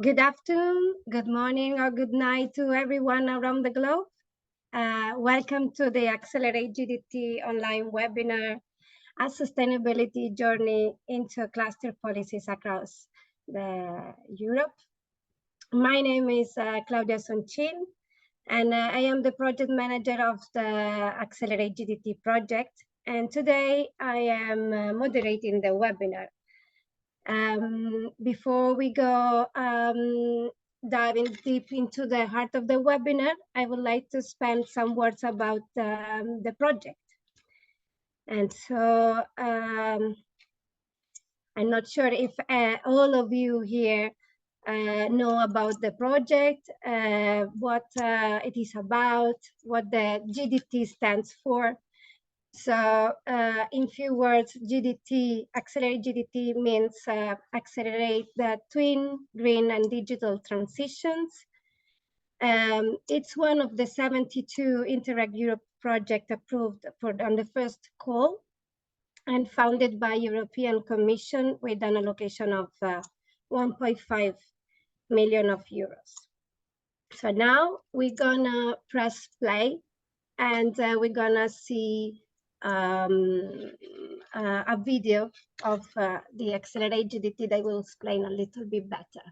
Good afternoon, good morning, or good night to everyone around the globe. Welcome to the Accelerate GDT online webinar, A Sustainability Journey into Cluster Policies Across Europe. My name is Claudia Sonchin, and I am the project manager of the Accelerate GDT project. And today I am moderating the webinar. Before we go diving deep into the heart of the webinar, I would like to spend some words about the project. And so I'm not sure if all of you here know about the project, what it is about, what the GDT stands for. So in few words, GDT, Accelerate GDT means accelerate the twin, green and digital transitions. It's one of the 72 Interreg Europe project approved on the first call and funded by European Commission with an allocation of 1.5 million of euros. So now we're gonna press play and we're gonna see a video of the Accelerate GDT that will explain a little bit better.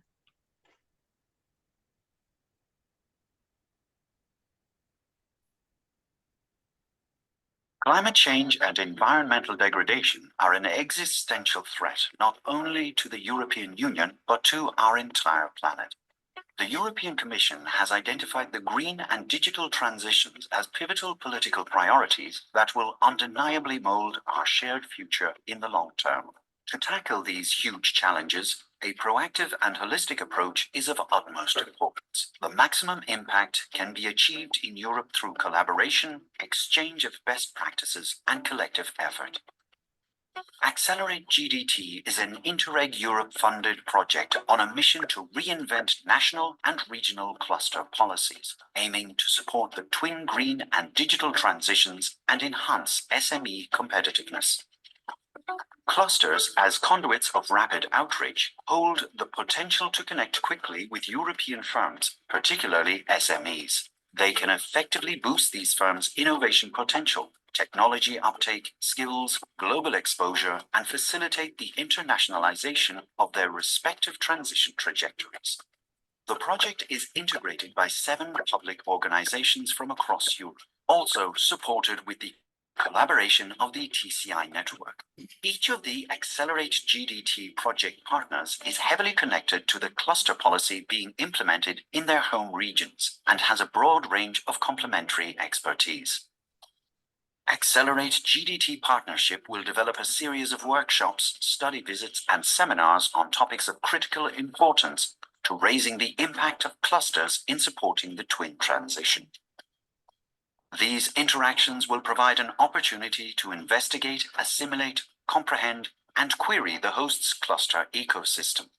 Climate change and environmental degradation are an existential threat not only to the European Union, but to our entire planet. The European Commission has identified the green and digital transitions as pivotal political priorities that will undeniably mold our shared future in the long term. To tackle these huge challenges, a proactive and holistic approach is of utmost importance. The maximum impact can be achieved in Europe through collaboration, exchange of best practices, and collective effort. Accelerate GDT is an Interreg Europe funded project on a mission to reinvent national and regional cluster policies, aiming to support the twin green and digital transitions and enhance SME competitiveness. Clusters, as conduits of rapid outreach, hold the potential to connect quickly with European firms, particularly SMEs. They can effectively boost these firms' innovation potential, technology uptake, skills, global exposure, and facilitate the internationalization of their respective transition trajectories. The project is integrated by 7 public organizations from across Europe, also supported with the collaboration of the TCI network. Each of the Accelerate GDT project partners is heavily connected to the cluster policy being implemented in their home regions and has a broad range of complementary expertise. Accelerate GDT partnership will develop a series of workshops, study visits, and seminars on topics of critical importance to raising the impact of clusters in supporting the twin transition. These interactions will provide an opportunity to investigate, assimilate, comprehend, and query the host's cluster ecosystem.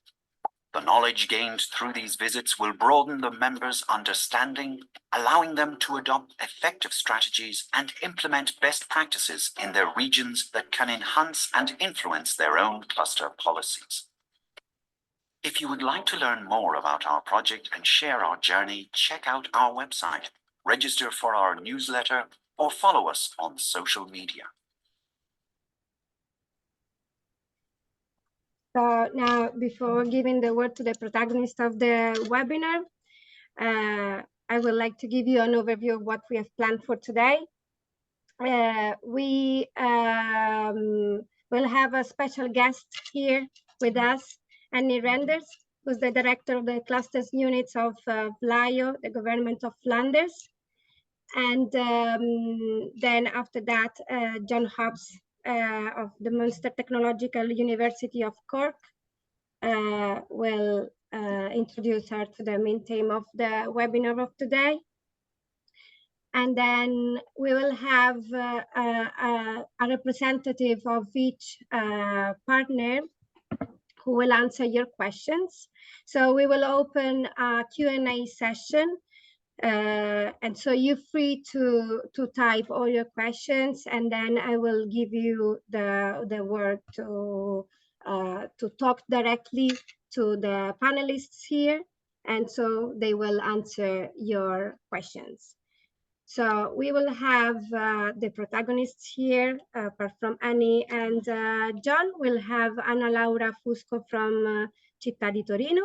The knowledge gained through these visits will broaden the members' understanding, allowing them to adopt effective strategies and implement best practices in their regions that can enhance and influence their own cluster policies. If you would like to learn more about our project and share our journey, check out our website, register for our newsletter, or follow us on social media. So now, before giving the word to the protagonist of the webinar, I would like to give you an overview of what we have planned for today. We will have a special guest here with us, Annie Renders, who's the director of the clusters units of VLAIO, the Government of Flanders. And then after that, John Hobbs of the Munster Technological University of Cork will introduce her to the main theme of the webinar of today. And then we will have a representative of each partner who will answer your questions. So we will open a Q&A session. And so you're free to type all your questions, and then I will give you the word to talk directly to the panelists here, and so they will answer your questions. So we will have the protagonists here, apart from Annie and John. We'll have Anna Laura Fusco from Città di Torino,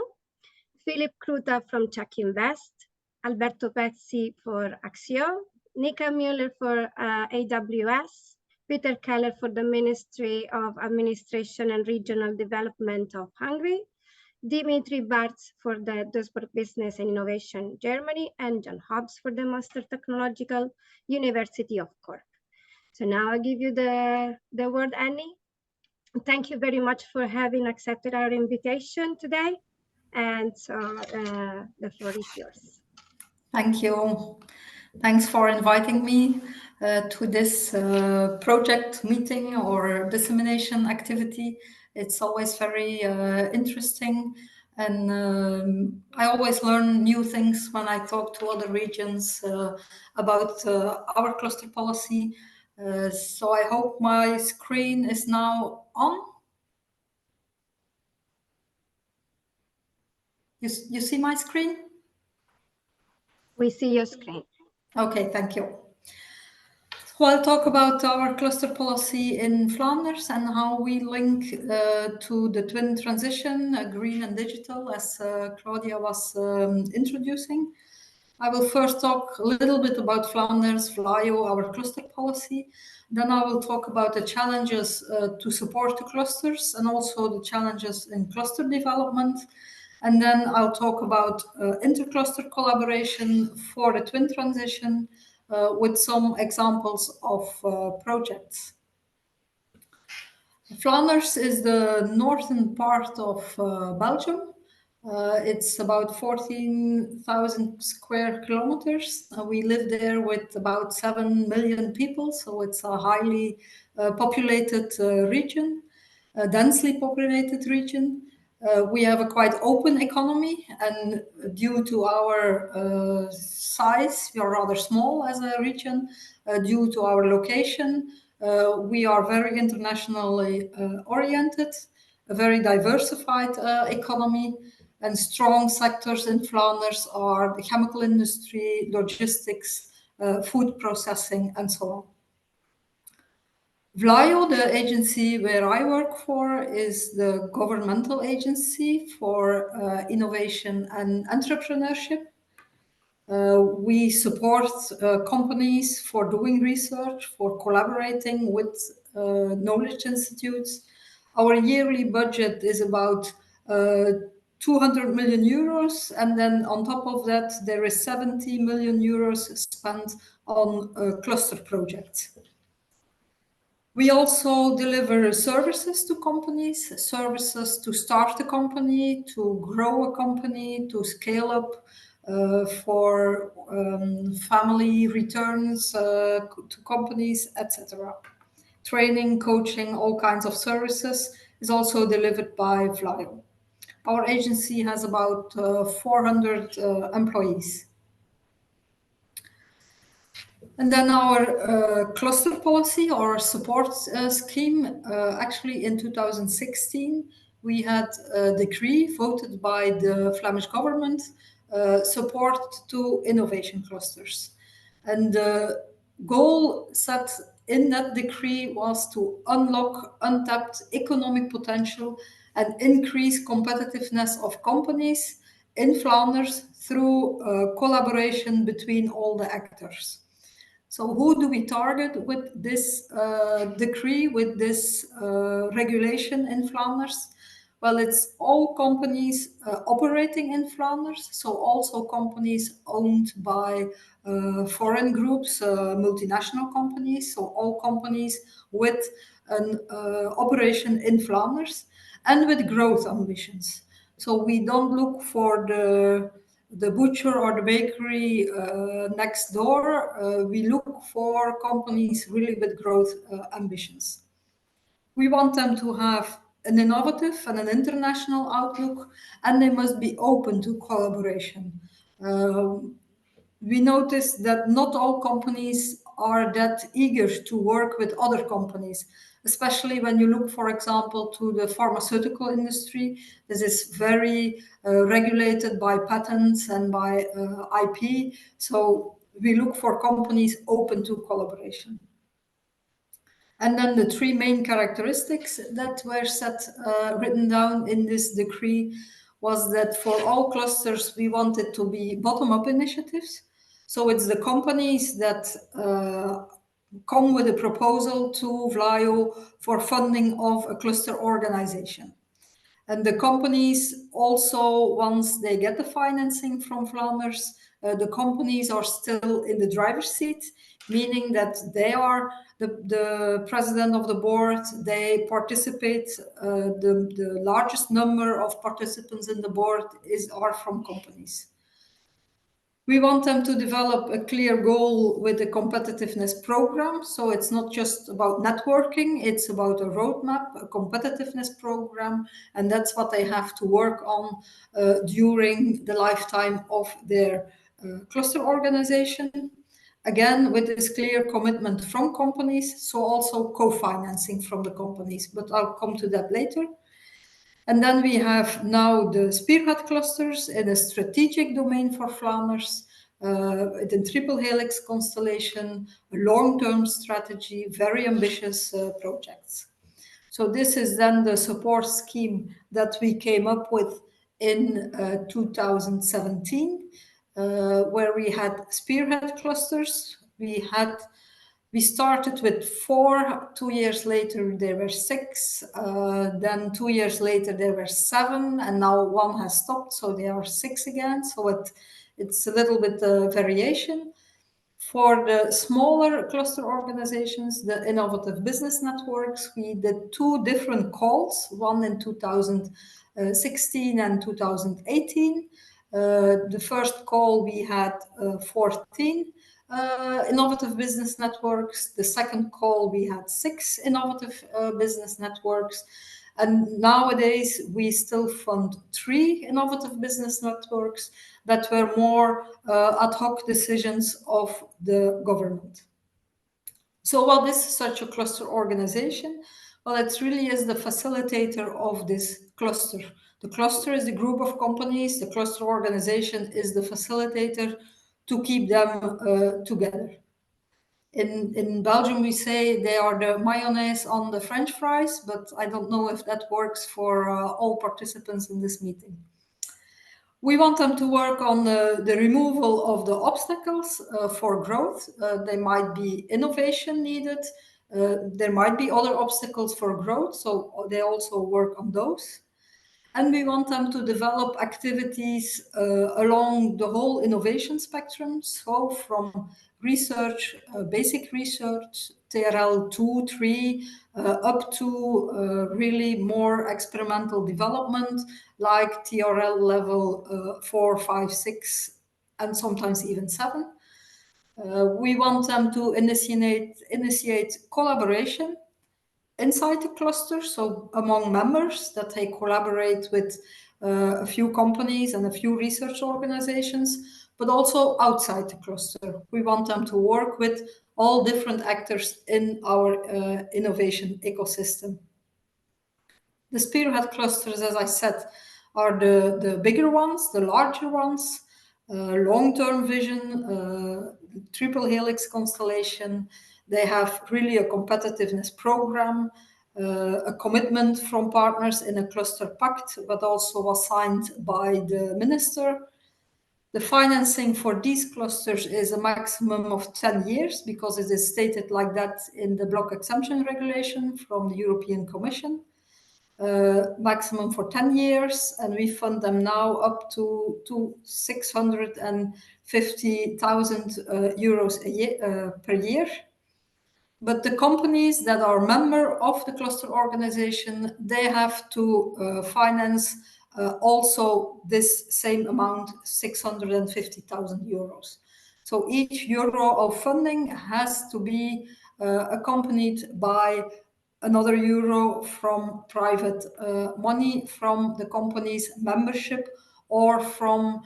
Philip Kruta from Czech Invest, Alberto Pezzi for Axio, Nika Müller for AWS, Peter Keller for the Ministry of Administration and Regional Development of Hungary, Dimitri Bartz for the Duisburg Business and Innovation Germany, and John Hobbs for the Master Technological University of Cork. So now I give you the word, Annie. Thank you very much for having accepted our invitation today. And so the floor is yours. Thank you. Thanks for inviting me to this project meeting or dissemination activity. It's always very interesting, and I always learn new things when I talk to other regions about our cluster policy. So I hope my screen is now on. You see my screen? We see your screen. Okay, thank you. So I'll talk about our cluster policy in Flanders and how we link to the twin transition, green and digital, as Claudia was introducing. I will first talk a little bit about Flanders, VLAIO, our cluster policy. Then I will talk about the challenges to support the clusters and also the challenges in cluster development. And then I'll talk about intercluster collaboration for the twin transition with some examples of projects. Flanders is the northern part of Belgium. It's about 14,000 square kilometers. We live there with about 7 million people, so it's a highly populated region, a densely populated region. We have a quite open economy, and due to our size, we are rather small as a region. Due to our location, we are very internationally oriented, a very diversified economy, and strong sectors in Flanders are the chemical industry, logistics, food processing, and so on. VLAIO, the agency where I work for, is the governmental agency for innovation and entrepreneurship. We support companies for doing research, for collaborating with knowledge institutes. Our yearly budget is about 200 million euros, and then on top of that, there is 70 million euros spent on cluster projects. We also deliver services to companies, services to start a company, to grow a company, to scale up, for family returns to companies, etc. Training, coaching, all kinds of services is also delivered by VLAIO. Our agency has about 400 employees. And then our cluster policy or support scheme, actually in 2016, we had a decree voted by the Flemish government, support to innovation clusters. And the goal set in that decree was to unlock untapped economic potential and increase competitiveness of companies in Flanders through collaboration between all the actors. So who do we target with this decree, with this regulation in Flanders? Well, it's all companies operating in Flanders, so also companies owned by foreign groups, multinational companies, so all companies with an operation in Flanders and with growth ambitions. So we don't look for the butcher or the bakery next door. We look for companies really with growth ambitions. We want them to have an innovative and an international outlook, and they must be open to collaboration. We notice that not all companies are that eager to work with other companies. especially when you look, for example, to the pharmaceutical industry. This is very regulated by patents and by IP. So we look for companies open to collaboration. And then the three main characteristics that were written down in this decree was that for all clusters, we wanted to be bottom-up initiatives. So it's the companies that come with a proposal to VLAIO for funding of a cluster organization. And the companies also, once they get the financing from Flanders, the companies are still in the driver's seat, meaning that they are the president of the board, they participate, the largest number of participants in the board are from companies. We want them to develop a clear goal with a competitiveness program. So it's not just about networking, it's about a roadmap, a competitiveness program, and that's what they have to work on during the lifetime of their cluster organization. Again, with this clear commitment from companies, so also co-financing from the companies, but I'll come to that later. And then we have now the spearhead clusters in a strategic domain for Flanders, the triple helix constellation, a long-term strategy, very ambitious projects. So this is then the support scheme that we came up with in 2017, where we had spearhead clusters. We started with 4, 2 years later there were 6, then 2 years later there were 7, and now 1 has stopped, so there are 6 again. So it's a little bit variation. For the smaller cluster organizations, the innovative business networks, we did 2 different calls, one in 2016 and 2018. The first call we had 14 innovative business networks. The second call we had 6 innovative business networks. And nowadays we still fund 3 innovative business networks that were more ad hoc decisions of the government. So what is such a cluster organization? Well, it really is the facilitator of this cluster. The cluster is the group of companies. The cluster organization is the facilitator to keep them together. In Belgium, we say they are the mayonnaise on the French fries, but I don't know if that works for all participants in this meeting. We want them to work on the removal of the obstacles for growth. There might be innovation needed. There might be other obstacles for growth, so they also work on those. And we want them to develop activities along the whole innovation spectrum, so from research, basic research, TRL 2, 3, up to really more experimental development, like TRL level 4, 5, 6, and sometimes even 7. We want them to initiate collaboration inside the cluster, so among members, that they collaborate with a few companies and a few research organizations, but also outside the cluster. We want them to work with all different actors in our innovation ecosystem. The spearhead clusters, as I said, are the bigger ones, the larger ones, long-term vision, triple helix constellation. They have really a competitiveness program, a commitment from partners in a cluster pact, but also was signed by the minister. The financing for these clusters is a maximum of 10 years because it is stated like that in the block exemption regulation from the European Commission. Maximum for 10 years, and we fund them now up to 650,000 euros a year, per year. But the companies that are member of the cluster organization, they have to finance also this same amount, 650,000 euros. So each euro of funding has to be accompanied by another euro from private money from the company's membership or from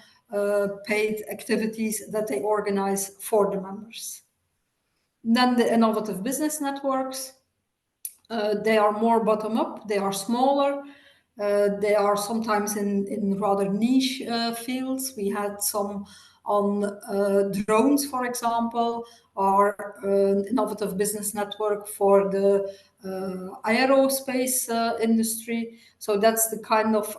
paid activities that they organize for the members. Then the innovative business networks. They are more bottom-up, they are smaller, they are sometimes in rather niche fields. We had some on drones, for example, or innovative business network for the aerospace industry. So that's the kind of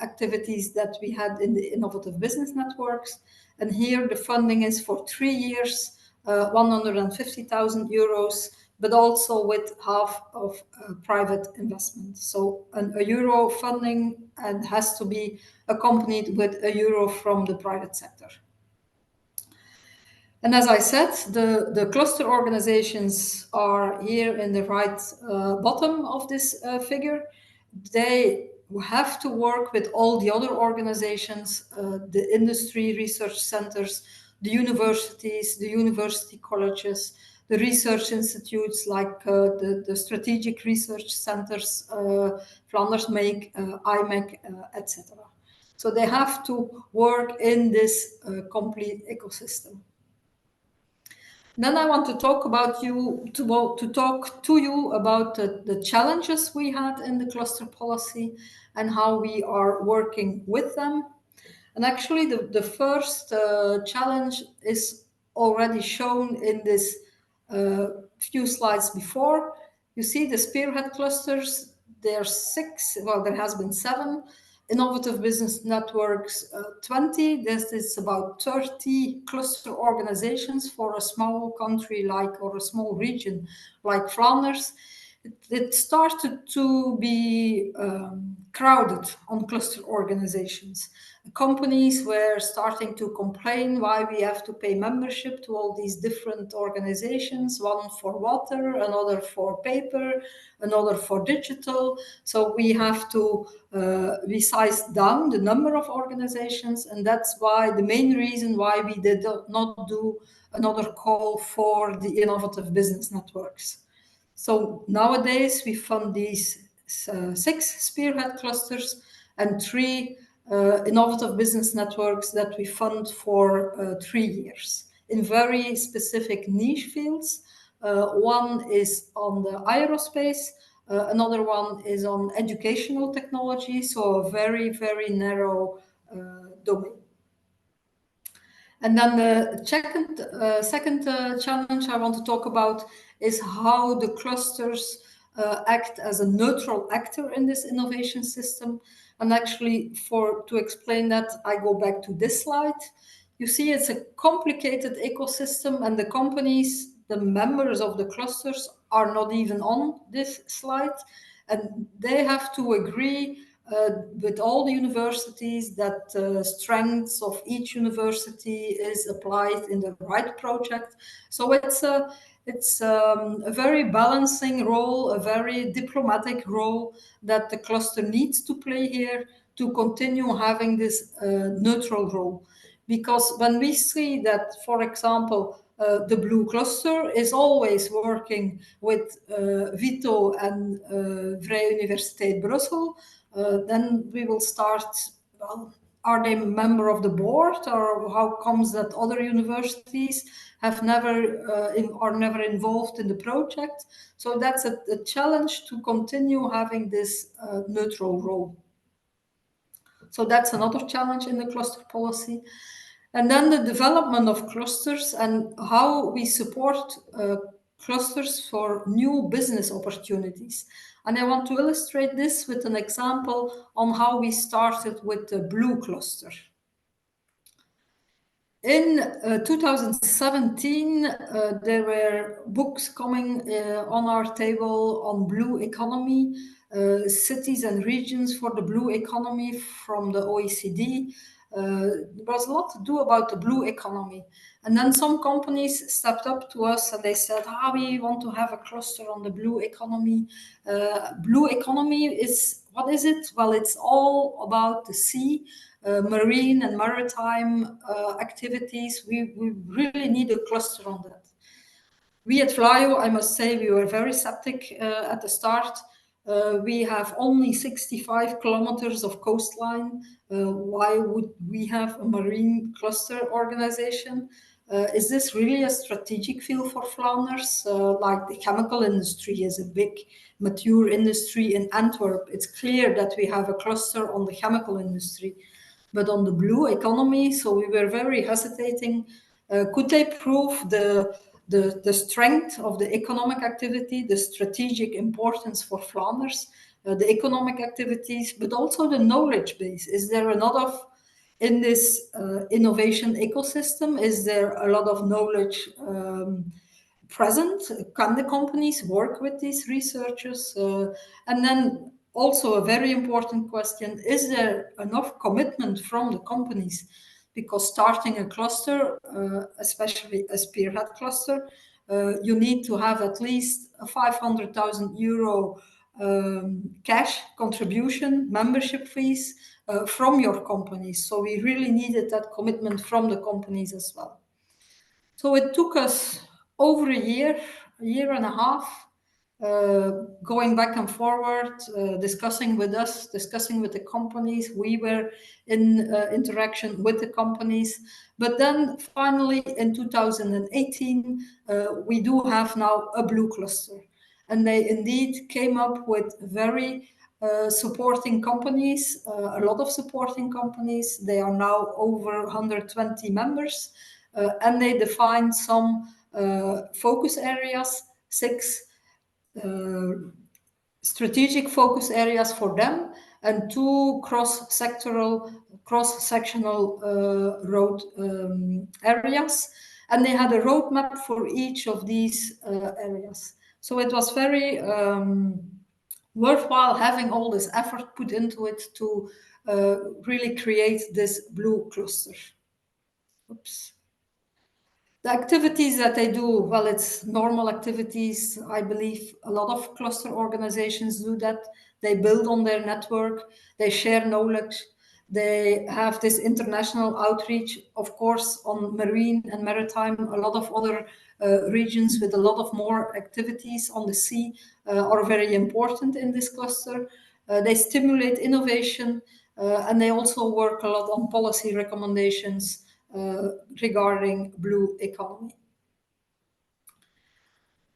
activities that we had in the innovative business networks. And here the funding is for 3 years, 150,000 euros, but also with half of private investment. So a euro funding and has to be accompanied with a euro from the private sector. And as I said, the cluster organizations are here in the right bottom of this figure. They have to work with all the other organizations, the industry research centers, the universities, the university colleges, the research institutes like the strategic research centers, Flanders Make, IMEC, etc. So they have to work in this complete ecosystem. Then I want to talk about talk to you about the challenges we had in the cluster policy and how we are working with them. And actually, the first challenge is already shown in this few slides before. You see the spearhead clusters. There are 6. Well, there has been 7. Innovative business networks, 20. This is about 30 cluster organizations for a small country like, or a small region like Flanders. It started to be crowded on cluster organizations. Companies were starting to complain why we have to pay membership to all these different organizations, one for water, another for paper, another for digital. So we have to we sized down the number of organizations, and that's why the main reason why we did not do another call for the innovative business networks. So nowadays we fund these 6 spearhead clusters and 3 innovative business networks that we fund for 3 years in very specific niche fields. One is on the aerospace, another one is on educational technology, so a very, very narrow domain. And then the second challenge I want to talk about is how the clusters act as a neutral actor in this innovation system. And actually, to explain that, I go back to this slide. You see, it's a complicated ecosystem, and the companies, the members of the clusters, are not even on this slide. And they have to agree with all the universities that strengths of each university is applied in the right project. So it's a very balancing role, a very diplomatic role that the cluster needs to play here to continue having this neutral role. Because when we see that, for example, the blue cluster is always working with VITO and Vrije Universiteit Brussels, then we will start, well, are they a member of the board, or how comes that other universities have are never involved in the project? So that's a challenge to continue having this neutral role. So that's another challenge in the cluster policy. And then the development of clusters and how we support clusters for new business opportunities. And I want to illustrate this with an example on how we started with the blue cluster. In 2017, there were books coming on our table on blue economy, cities and regions for the blue economy from the OECD. There was a lot to do about the blue economy. And then some companies stepped up to us and they said, we want to have a cluster on the blue economy. Blue economy is, what is it? Well, it's all about the sea, marine and maritime activities. We really need a cluster on that. We at VLAIO, I must say, we were very skeptic at the start. We have only 65 kilometers of coastline. Why would we have a marine cluster organization? is this really a strategic field for Flanders? Like the chemical industry is a big mature industry in Antwerp. It's clear that we have a cluster on the chemical industry, but on the blue economy, so we were very hesitating. Could they prove the strength of the economic activity, the strategic importance for Flanders, the economic activities, but also the knowledge base? Is there a lot of in this innovation ecosystem, is there a lot of knowledge present? Can the companies work with these researchers? And then also a very important question, is there enough commitment from the companies? Because starting a cluster, especially a spearhead cluster, you need to have at least a 500,000 euro cash contribution, membership fees from your companies. So we really needed that commitment from the companies as well. So it took us over a year and a half, going back and forward, discussing with us, discussing with the companies. We were in interaction with the companies. But then finally in 2018, we do have now a blue cluster. And they indeed came up with very supporting companies, a lot of supporting companies. They are now over 120 members, and they defined some focus areas, 6 strategic focus areas for them, and 2 cross-sectional road areas. And they had a roadmap for each of these areas. So it was very worthwhile having all this effort put into it to really create this blue cluster. Oops. The activities that they do, well, it's normal activities. I believe a lot of cluster organizations do that. They build on their network, they share knowledge, they have this international outreach, of course, on marine and maritime. A lot of other regions with a lot of more activities on the sea are very important in this cluster. They stimulate innovation, and they also work a lot on policy recommendations regarding blue economy.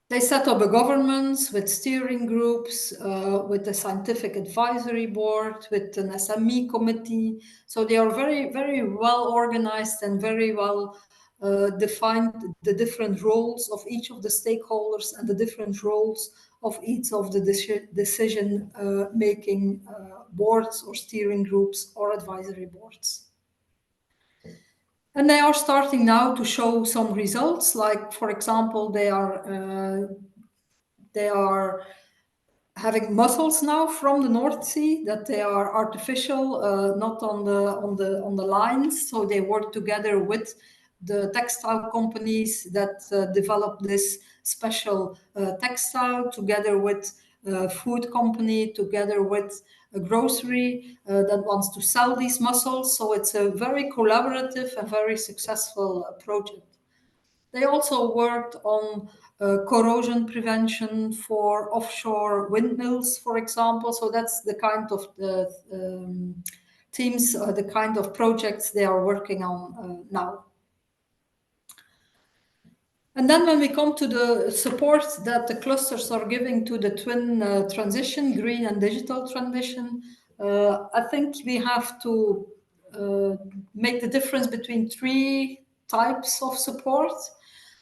They set up a governance with steering groups, with a scientific advisory board, with an SME committee. So they are very, very well organized and very well defined the different roles of each of the stakeholders and the different roles of each of the decision making boards or steering groups or advisory boards. And they are starting now to show some results, like, for example, they are having mussels now from the North Sea, that they are artificial, not on the lines. So they work together with the textile companies that develop this special textile, together with a food company, together with a grocery that wants to sell these mussels. So it's a very collaborative and very successful project. They also worked on corrosion prevention for offshore windmills, for example. So that's the kind of teams, the kind of projects they are working on now. And then when we come to the support that the clusters are giving to the twin transition, green and digital transition, I think we have to make the difference between 3 types of support.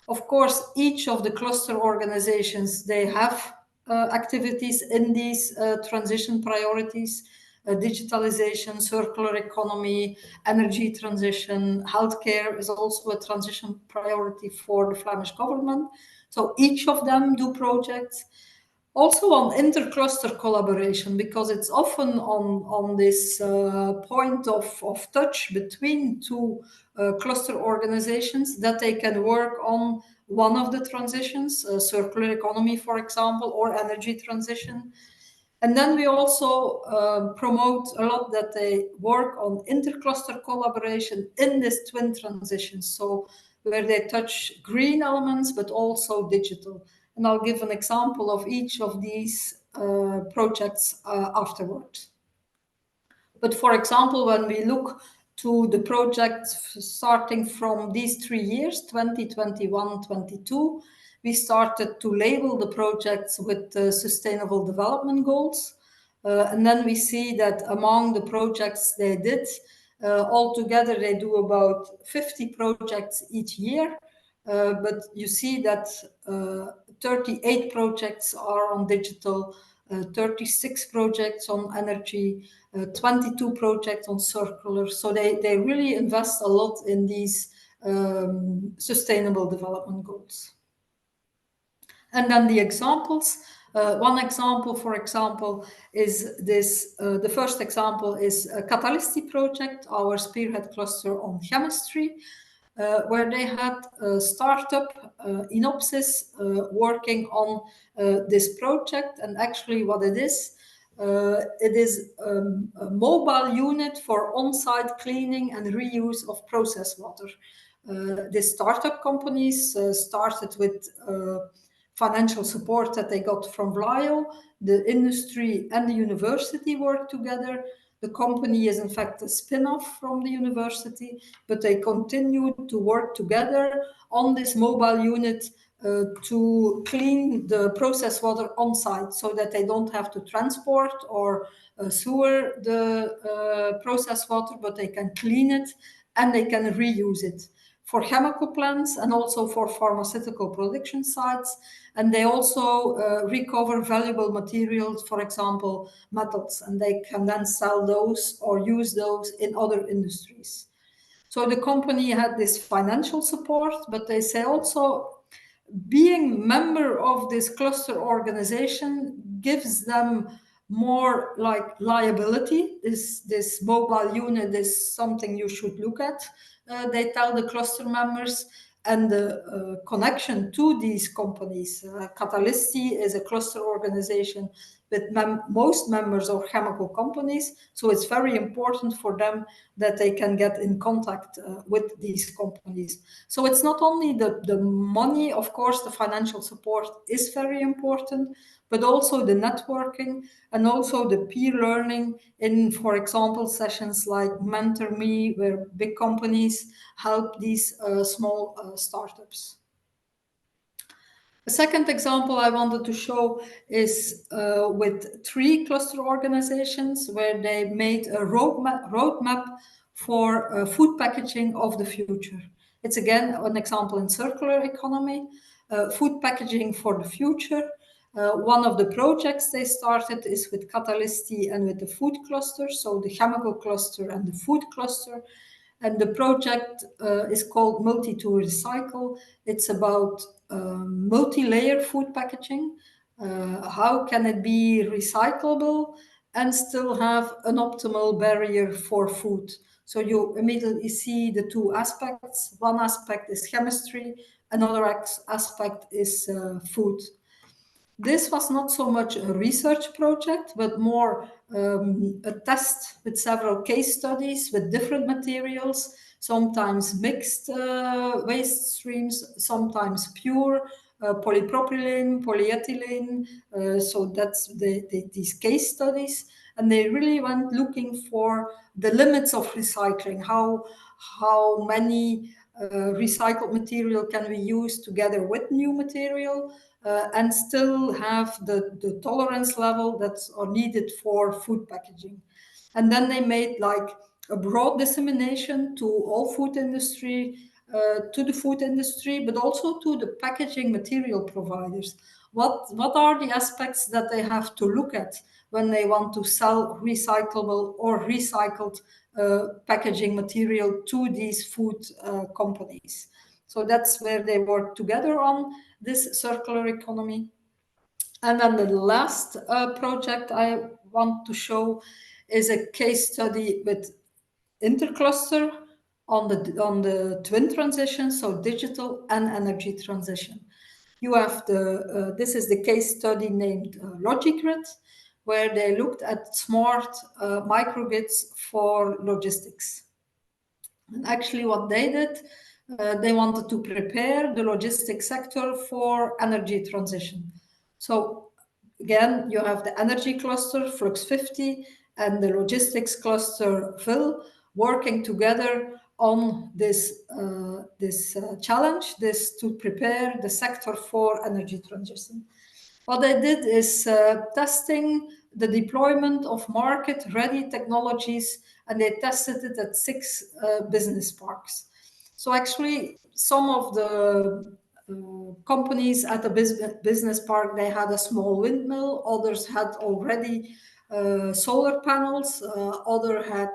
Of course, each of the cluster organizations, they have activities in these transition priorities. Digitalization, circular economy, energy transition, healthcare is also a transition priority for the Flemish government. So each of them do projects. Also on intercluster collaboration, because it's often on this point of touch between 2 cluster organizations that they can work on one of the transitions, circular economy, for example, or energy transition. And then we also promote a lot that they work on intercluster collaboration in this twin transition. So where they touch green elements, but also digital. And I'll give an example of each of these projects afterwards. But for example, when we look to the projects starting from these 3 years, 2021, 22. We started to label the projects with the Sustainable Development Goals. And then we see that among the projects they did, altogether they do about 50 projects each year. But you see that 38 projects are on digital, 36 projects on energy, 22 projects on circular. So they really invest a lot in these sustainable development goals. And then the examples. One example, for example, is this. The first example is a Catalyst project, our spearhead cluster on chemistry, where they had a startup, Inopsys, working on this project. And actually what it is a mobile unit for on-site cleaning and reuse of process water. The startup companies started with financial support that they got from VLAIO. The industry and the university worked together. The company is in fact a spin-off from the university, but they continued to work together on this mobile unit to clean the process water on site so that they don't have to transport or sewer the process water, but they can clean it and they can reuse it for chemical plants and also for pharmaceutical production sites. And they also recover valuable materials, for example, metals, and they can then sell those or use those in other industries. So the company had this financial support, but they say also being member of this cluster organization gives them more like liability. This mobile unit is something you should look at. They tell the cluster members, and the connection to these companies. Catalyst is a cluster organization with most members of chemical companies, so it's very important for them that they can get in contact with these companies. So it's not only the money, of course, the financial support is very important, but also the networking and also the peer learning in, for example, sessions like Mentor Me, where big companies help these small startups. A second example I wanted to show is with 3 cluster organizations where they made a roadmap for food packaging of the future. It's again an example in circular economy, food packaging for the future. One of the projects they started is with Catalyst and with the food cluster, so the chemical cluster and the food cluster. And the project is called Multi to Recycle. It's about multi-layer food packaging. How can it be recyclable and still have an optimal barrier for food? So you immediately see the 2 aspects. One aspect is chemistry, another aspect is food. This was not so much a research project, but more a test with several case studies with different materials, sometimes mixed waste streams, sometimes pure polypropylene, polyethylene. So that's these case studies. And they really went looking for the limits of recycling, how many recycled material can we use together with new material, and still have the tolerance level that's needed for food packaging. And then they made like a broad dissemination to all food industry, to the food industry, but also to the packaging material providers. What are the aspects that they have to look at when they want to sell recyclable or recycled packaging material to these food companies? So that's where they work together on this circular economy. And then the last project I want to show is a case study with Intercluster on the twin transition, so digital and energy transition. You have this is the case study named LogiGrid, where they looked at smart microgrids for logistics. And actually what they did, they wanted to prepare the logistics sector for energy transition. So again, you have the energy cluster, Flux 50, and the logistics cluster, VIL, working together on this challenge, this to prepare the sector for energy transition. What they did is testing the deployment of market-ready technologies, and they tested it at 6 business parks. So actually, some of the companies at the business park, they had a small windmill, others had already solar panels, others had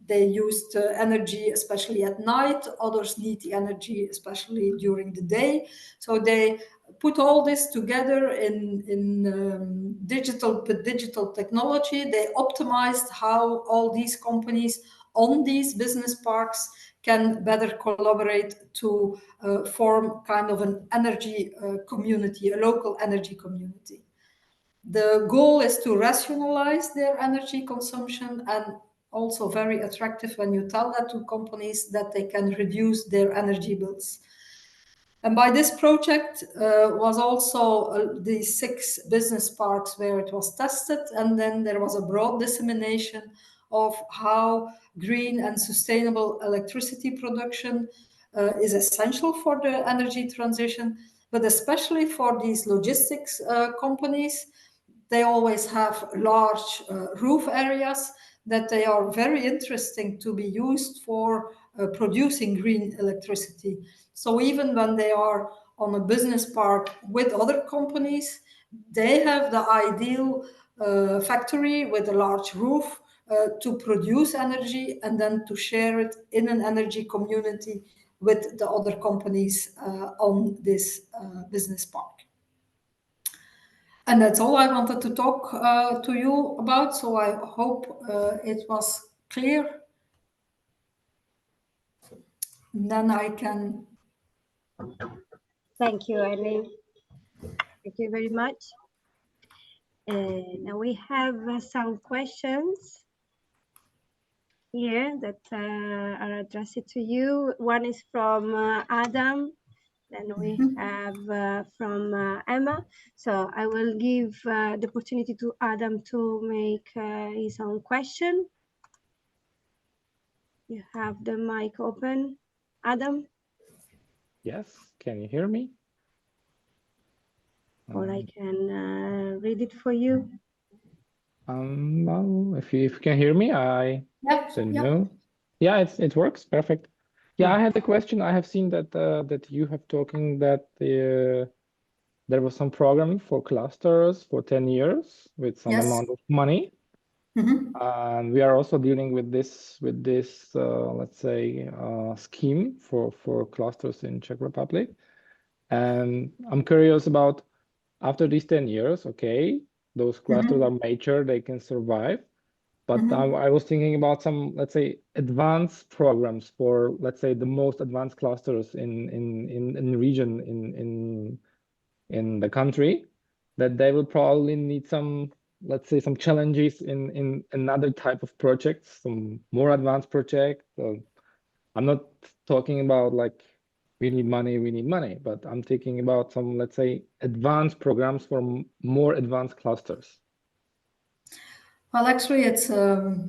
they used energy especially at night, others need the energy especially during the day. So they put all this together in digital technology. They optimized how all these companies on these business parks can better collaborate to form kind of an energy community, a local energy community. The goal is to rationalize their energy consumption, and also very attractive when you tell that to companies that they can reduce their energy bills. And by this project was also these 6 business parks where it was tested, and then there was a broad dissemination of how green and sustainable electricity production is essential for the energy transition, but especially for these logistics companies. They always have large roof areas that they are very interesting to be used for producing green electricity. So even when they are on a business park with other companies, they have the ideal factory with a large roof to produce energy and then to share it in an energy community with the other companies on this business park. And that's all I wanted to talk to you about. So I hope it was clear. Then I can. Thank you, Eileen. Thank you very much. Now we have some questions here that are addressed to you. One is from Adam. Then we have from Emma. So I will give the opportunity to Adam to make his own question. You have the mic open, Adam. Yes, can you hear me? Or I can read it for you. Well, if you can hear me, I don't know. Yeah, it works perfect. Yeah, I had a question. I have seen that that you have talking that there was some program for clusters for 10 years with some amount of money. And we are also dealing with this let's say scheme for clusters in Czech Republic. And I'm curious about after these 10 years, okay, those clusters are mature, they can survive. But I was thinking about some, let's say, advanced programs for, let's say, the most advanced clusters in region in the country, that they will probably need some, let's say, some challenges in another type of projects, some more advanced project. I'm not talking about like we need money, but I'm thinking about some, let's say, advanced programs for more advanced clusters. Well, actually, it's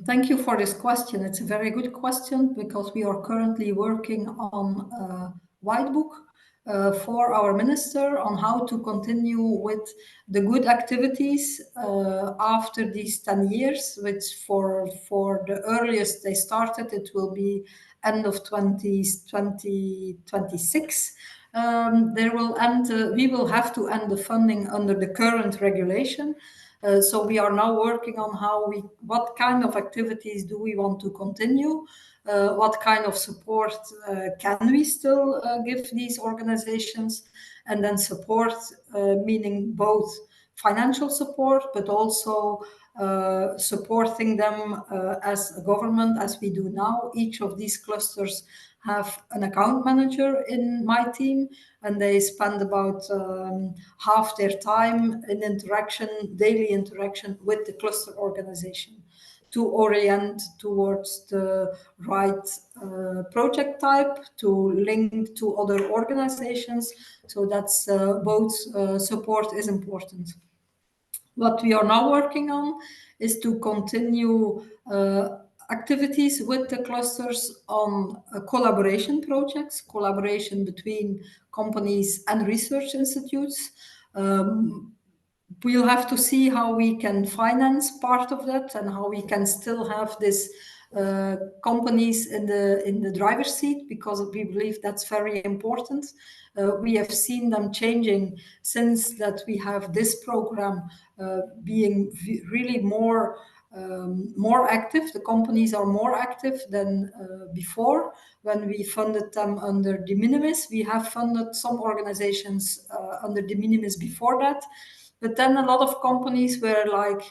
thank you for this question. It's a very good question because we are currently working on a white book for our minister on how to continue with the good activities after these 10 years, which for the earliest they started, it will be end of 2026. There will end. We will have to end the funding under the current regulation. So we are now working on what kind of activities do we want to continue? What kind of support can we still give these organizations? And then support, meaning both financial support, but also supporting them as a government, as we do now. Each of these clusters have an account manager in my team, and they spend about half their time in daily interaction with the cluster organization to orient towards the right project type, to link to other organizations. So that's both support is important. What we are now working on is to continue activities with the clusters on collaboration projects, collaboration between companies and research institutes. We'll have to see how we can finance part of that and how we can still have this companies in the driver's seat, because we believe that's very important. We have seen them changing since that we have this program being really more active. The companies are more active than before when we funded them under de minimis. We have funded some organizations under de minimis before that, but then a lot of companies were like,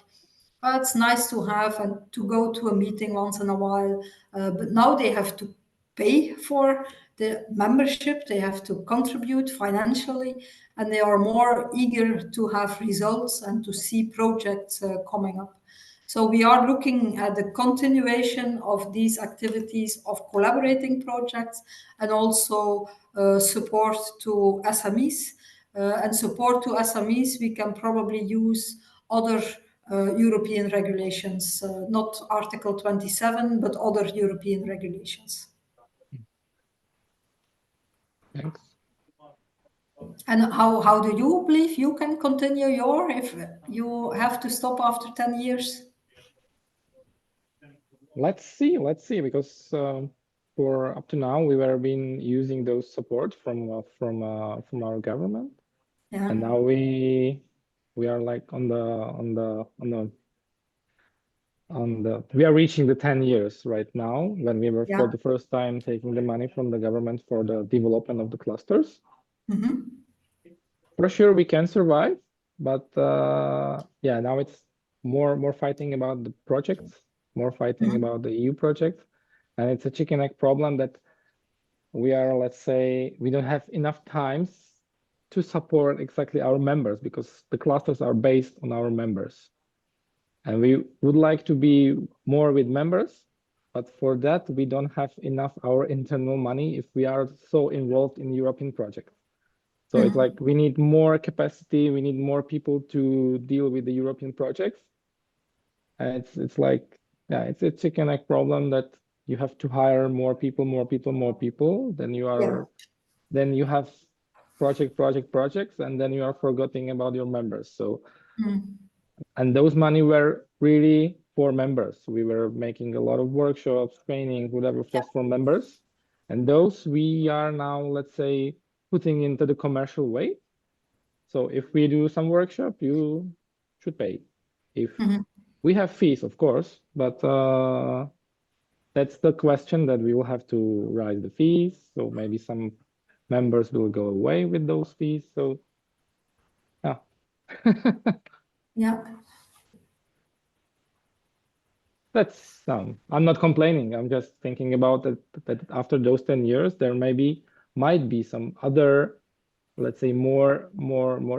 oh, it's nice to have and to go to a meeting once in a while, but now they have to pay for the membership, they have to contribute financially, and they are more eager to have results and to see projects coming up. So we are looking at the continuation of these activities of collaborating projects and also support to SMEs. And support to SMEs, we can probably use other European regulations, not Article 27, but other European regulations. Thanks. And how do you believe you can continue if you have to stop after 10 years? Let's see, because for up to now we were been using those support from our government, and now we are like we are reaching the 10 years right now, when we were for the first time taking the money from the government for the development of the clusters. Mm-hmm. For sure we can survive, but yeah, now it's more fighting about the projects, more fighting about the EU projects, and it's a chicken egg problem that we are, let's say, we don't have enough times to support exactly our members, because the clusters are based on our members. And we would like to be more with members, but for that, we don't have enough our internal money if we are so involved in European projects. So it's like we need more capacity, we need more people to deal with the European projects. And it's like, yeah, it's a chicken egg problem that you have to hire more people, then you are, then you have projects, and then you are forgetting about your members. So, and those money were really for members. We were making a lot of workshops, training, whatever, just for members. And those we are now, let's say, putting into the commercial way. So if we do some workshop, you should pay. If we have fees, of course, but that's the question that we will have to raise the fees. So maybe some members will go away with those fees. So yeah. Yeah. That's I'm not complaining. I'm just thinking about that after those 10 years, there might be some other, let's say, more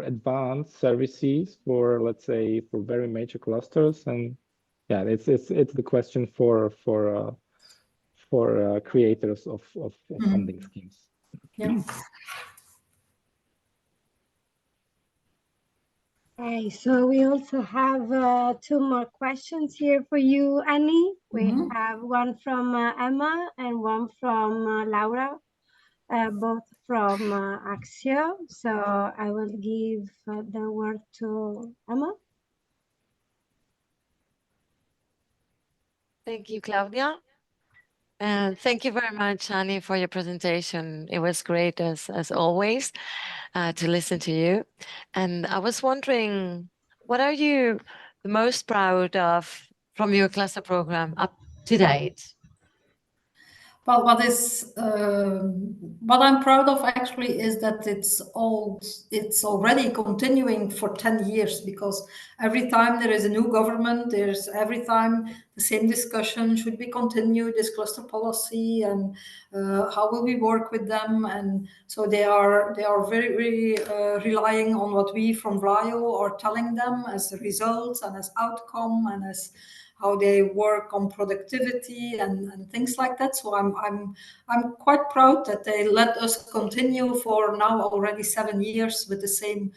advanced services for, let's say, for very major clusters. And yeah, it's the question for creators of funding schemes. Yeah. Okay, so we also have 2 more questions here for you, Annie. We have one from Emma and one from Laura, both from Axio. So I will give the word to Emma. Thank you, Claudia. And thank you very much, Annie, for your presentation. It was great, as always, to listen to you. And I was wondering, what are you the most proud of from your cluster program up to date? Well, what I'm proud of actually is that it's already continuing for 10 years, because every time there is a new government, every time the same discussion: should we continue this cluster policy, and how will we work with them? And so they are very, very relying on what we from VLAIO are telling them as results and as outcome and as how they work on productivity and things like that. So I'm quite proud that they let us continue for now already 7 years with the same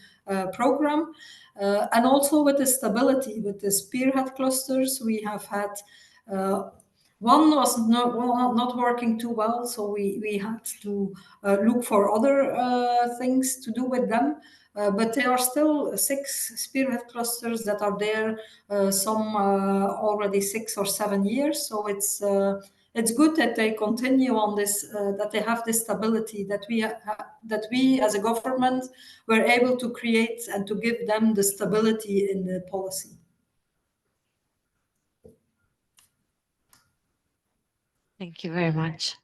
program, and also with the stability, with the spearhead clusters. We have had One was not working too well, so we had to look for other things to do with them. But there are still 6 spearhead clusters that are there, some already 6 or 7 years. So it's good that they continue on this, that they have this stability, that we as a government were able to create and to give them the stability in the policy. Thank you very much.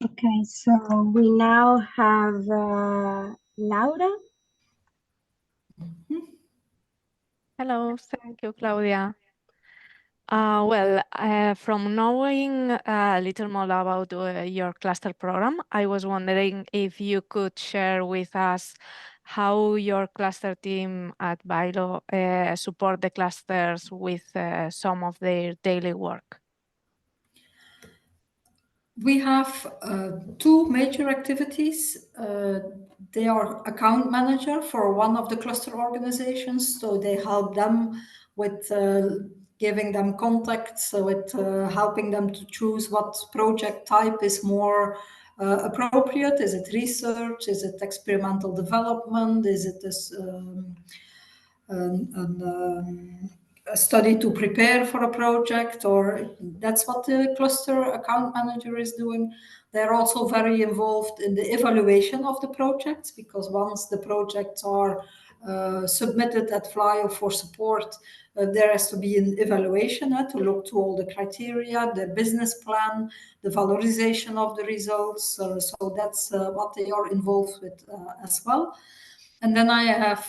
Okay, so we now have Laura. Hello, thank you, Claudia. From knowing a little more about your cluster program, I was wondering if you could share with us how your cluster team at VLAIO support the clusters with some of their daily work. We have 2 major activities. They are account manager for one of the cluster organizations, so they help them with giving them contacts, with helping them to choose what project type is more appropriate. Is it research? Is it experimental development? Is it this a study to prepare for a project? Or that's what the cluster account manager is doing. They're also very involved in the evaluation of the projects, because once the projects are submitted at VLAIO for support, there has to be an evaluation to look to all the criteria, the business plan, the valorization of the results. So that's what they are involved with as well. And then I have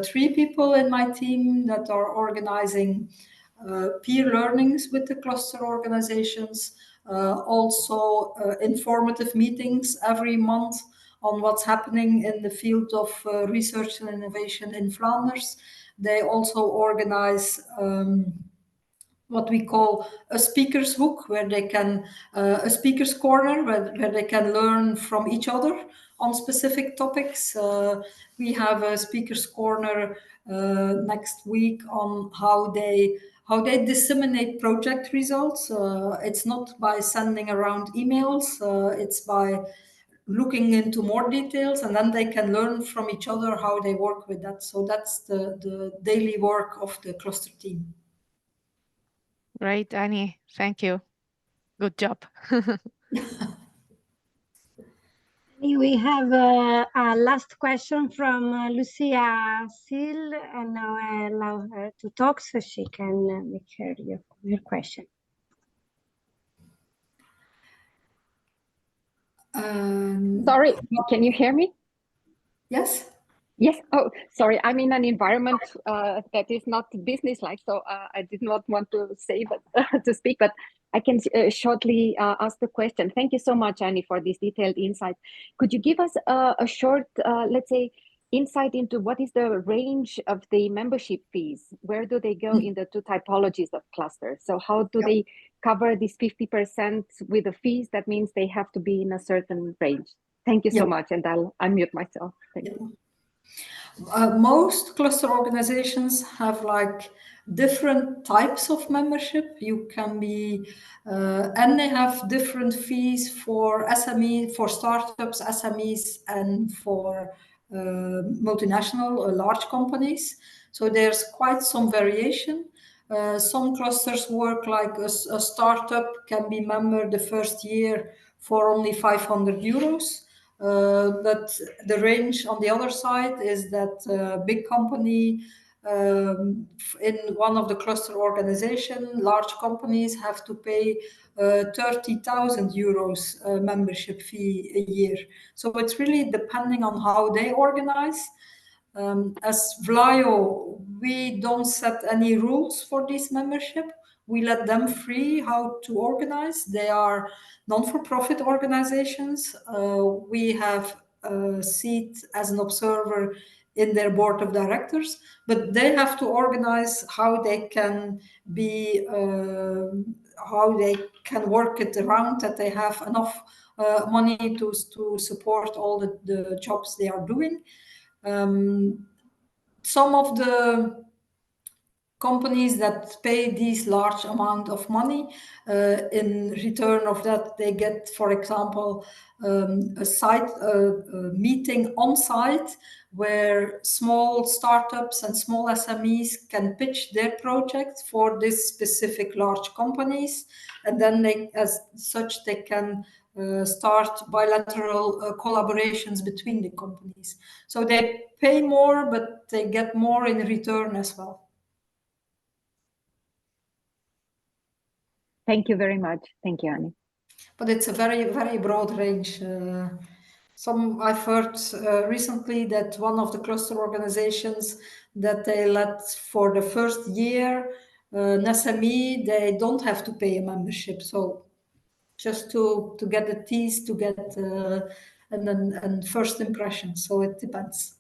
3 people in my team that are organizing peer learnings with the cluster organizations, also informative meetings every month on what's happening in the field of research and innovation in Flanders. They also organize what we call a speaker's hook, where they can, a speaker's corner, where they can learn from each other on specific topics. We have a speaker's corner next week on how they disseminate project results. It's not by sending around emails, it's by looking into more details, and then they can learn from each other how they work with that. So that's the daily work of the cluster team. Great, Annie. Thank you. Good job. We have a last question from Lucia Sil, and now I allow her to talk so she can make your question. Sorry, can you hear me? Yes. Yes. Oh, sorry. I'm in an environment that is not business-like, so I did not want to say, but to speak. But I can shortly ask the question. Thank you so much, Annie, for this detailed insight. Could you give us a short, let's say, insight into what is the range of the membership fees? Where do they go in the 2 typologies of clusters? So how do they cover this 50% with the fees? That means they have to be in a certain range. Thank you so much, and I'll unmute myself. Thank you. Most cluster organizations have like different types of membership. You can be, and they have different fees for SME, for startups, SMEs, and for multinational large companies. So there's quite some variation. Some clusters work like a startup can be member the first year for only 500 euros. But the range on the other side is that big company in one of the cluster organization, large companies have to pay 30,000 euros membership fee a year. So it's really depending on how they organize. As VLAIO, we don't set any rules for this membership. We let them free how to organize. They are non-for-profit organizations. We have a seat as an observer in their board of directors, but they have to organize how they can be, how they can work it around, that they have enough money to support all the jobs they are doing. Some of the companies that pay these large amount of money. In return of that, they get, for example, a meeting on site where small startups and small SMEs can pitch their project for this specific large companies, and then they, as such, they can start bilateral collaborations between the companies. So they pay more, but they get more in return as well. Thank you very much. Thank you, Annie. But it's a very, very broad range. I've heard recently that one of the cluster organizations that they let for the first year, an SME, they don't have to pay a membership. So just to get the tease, to get and first impression. So it depends.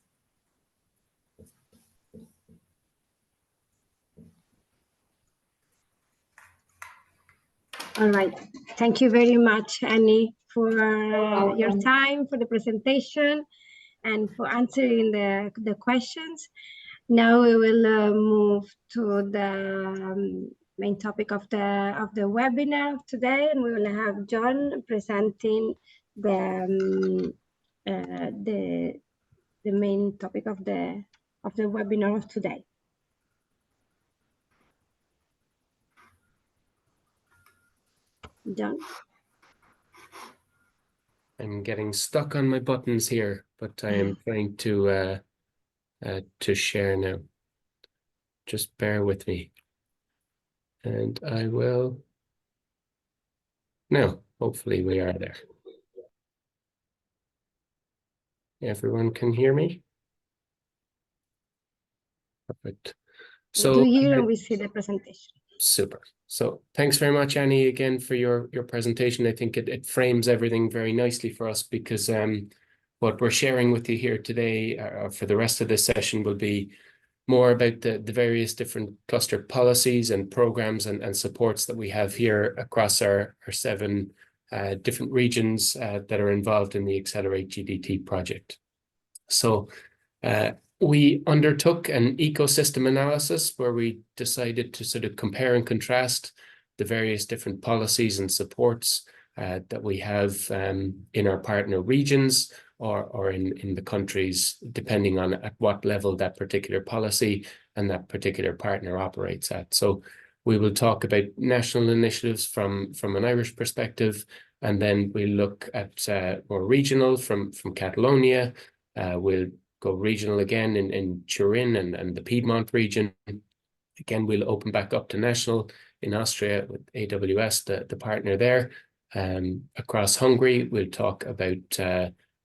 All right. Thank you very much, Annie, for your time, for the presentation, and for answering the questions. Now we will move to the main topic of the webinar of today, and we will have John presenting the main topic of the webinar of today. John. I'm getting stuck on my buttons here, but I am trying to share now. Just bear with me. And I will. Now, hopefully we are there. Everyone can hear me? Perfect. So we do hear and we see the presentation. Super. So thanks very much, Annie, again for your presentation. I think it frames everything very nicely for us, because what we're sharing with you here today for the rest of this session will be more about the various different cluster policies and programs and supports that we have here across our 7 different regions that are involved in the Accelerate GDT project. So we undertook an ecosystem analysis where we decided to sort of compare and contrast the various different policies and supports that we have in our partner regions or in the countries, depending on at what level that particular policy and that particular partner operates at. So we will talk about national initiatives from an Irish perspective, and then we'll look at more regional from Catalonia. We'll go regional again in Turin and the Piedmont region. Again, we'll open back up to national in Austria with AWS, the partner there. Across Hungary, we'll talk about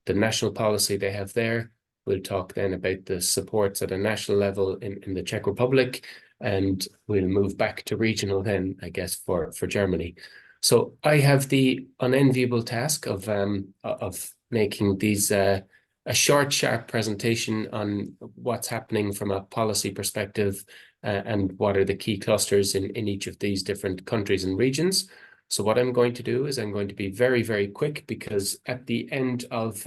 the national policy they have there. We'll talk then about the supports at a national level in the Czech Republic, and we'll move back to regional then, I guess, for Germany. So I have the unenviable task of making these a short, sharp presentation on what's happening from a policy perspective and what are the key clusters in each of these different countries and regions. So what I'm going to do is I'm going to be very, very quick, because at the end of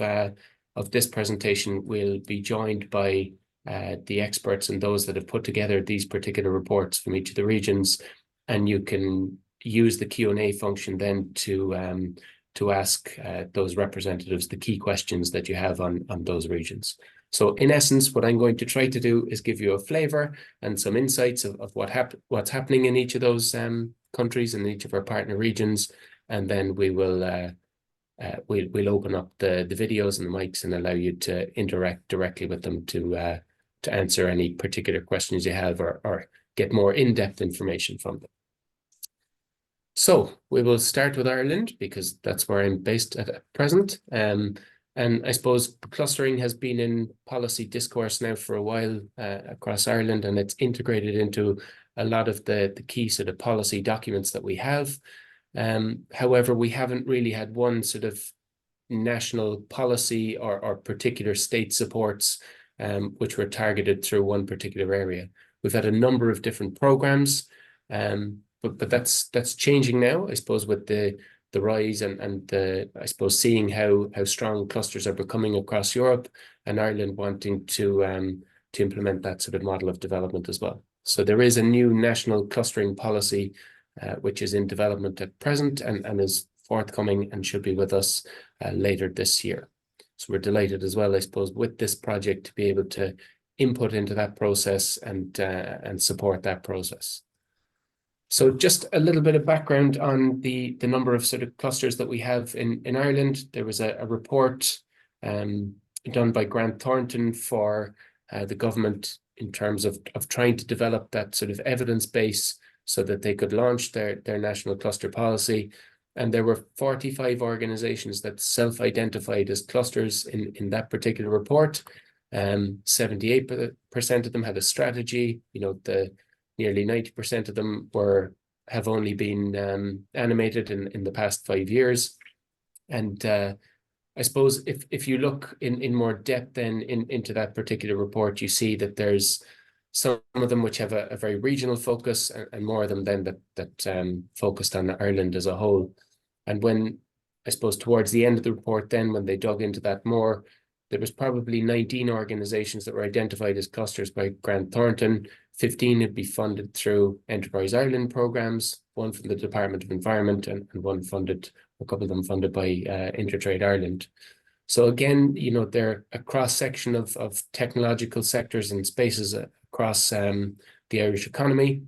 this presentation, we'll be joined by the experts and those that have put together these particular reports from each of the regions. And you can use the Q&A function then to ask those representatives the key questions that you have on those regions. So in essence, what I'm going to try to do is give you a flavor and some insights of what's happening in each of those countries and each of our partner regions, and then we will we'll open up the videos and the mics and allow you to interact directly with them to answer any particular questions you have or get more in-depth information from them. So we will start with Ireland, because that's where I'm based at present. And I suppose clustering has been in policy discourse now for a while across Ireland, and it's integrated into a lot of the key sort of policy documents that we have. However, we haven't really had one sort of national policy or particular state supports which were targeted through one particular area. We've had a number of different programs, but that's changing now, I suppose, with the rise and the, I suppose, seeing how strong clusters are becoming across Europe, and Ireland wanting to implement that sort of model of development as well. So there is a new national clustering policy, which is in development at present and is forthcoming and should be with us later this year. So we're delighted as well, I suppose, with this project to be able to input into that process and support that process. So just a little bit of background on the number of sort of clusters that we have in Ireland. There was a report done by Grant Thornton for the government in terms of trying to develop that sort of evidence base so that they could launch their national cluster policy. And there were 45 organizations that self-identified as clusters in that particular report. 78% of them had a strategy. You know, nearly 90% of them have only been animated in the past 5 years. And I suppose if you look in more depth then into that particular report, you see that there's some of them which have a very regional focus and more of them then that focused on Ireland as a whole. And when, I suppose, towards the end of the report then, when they dug into that more, there was probably 19 organizations that were identified as clusters by Grant Thornton. 15 would be funded through Enterprise Ireland programs, one from the Department of Environment and one funded, a couple of them funded by Intertrade Ireland. So again, you know, they're a cross-section of technological sectors and spaces across the Irish economy,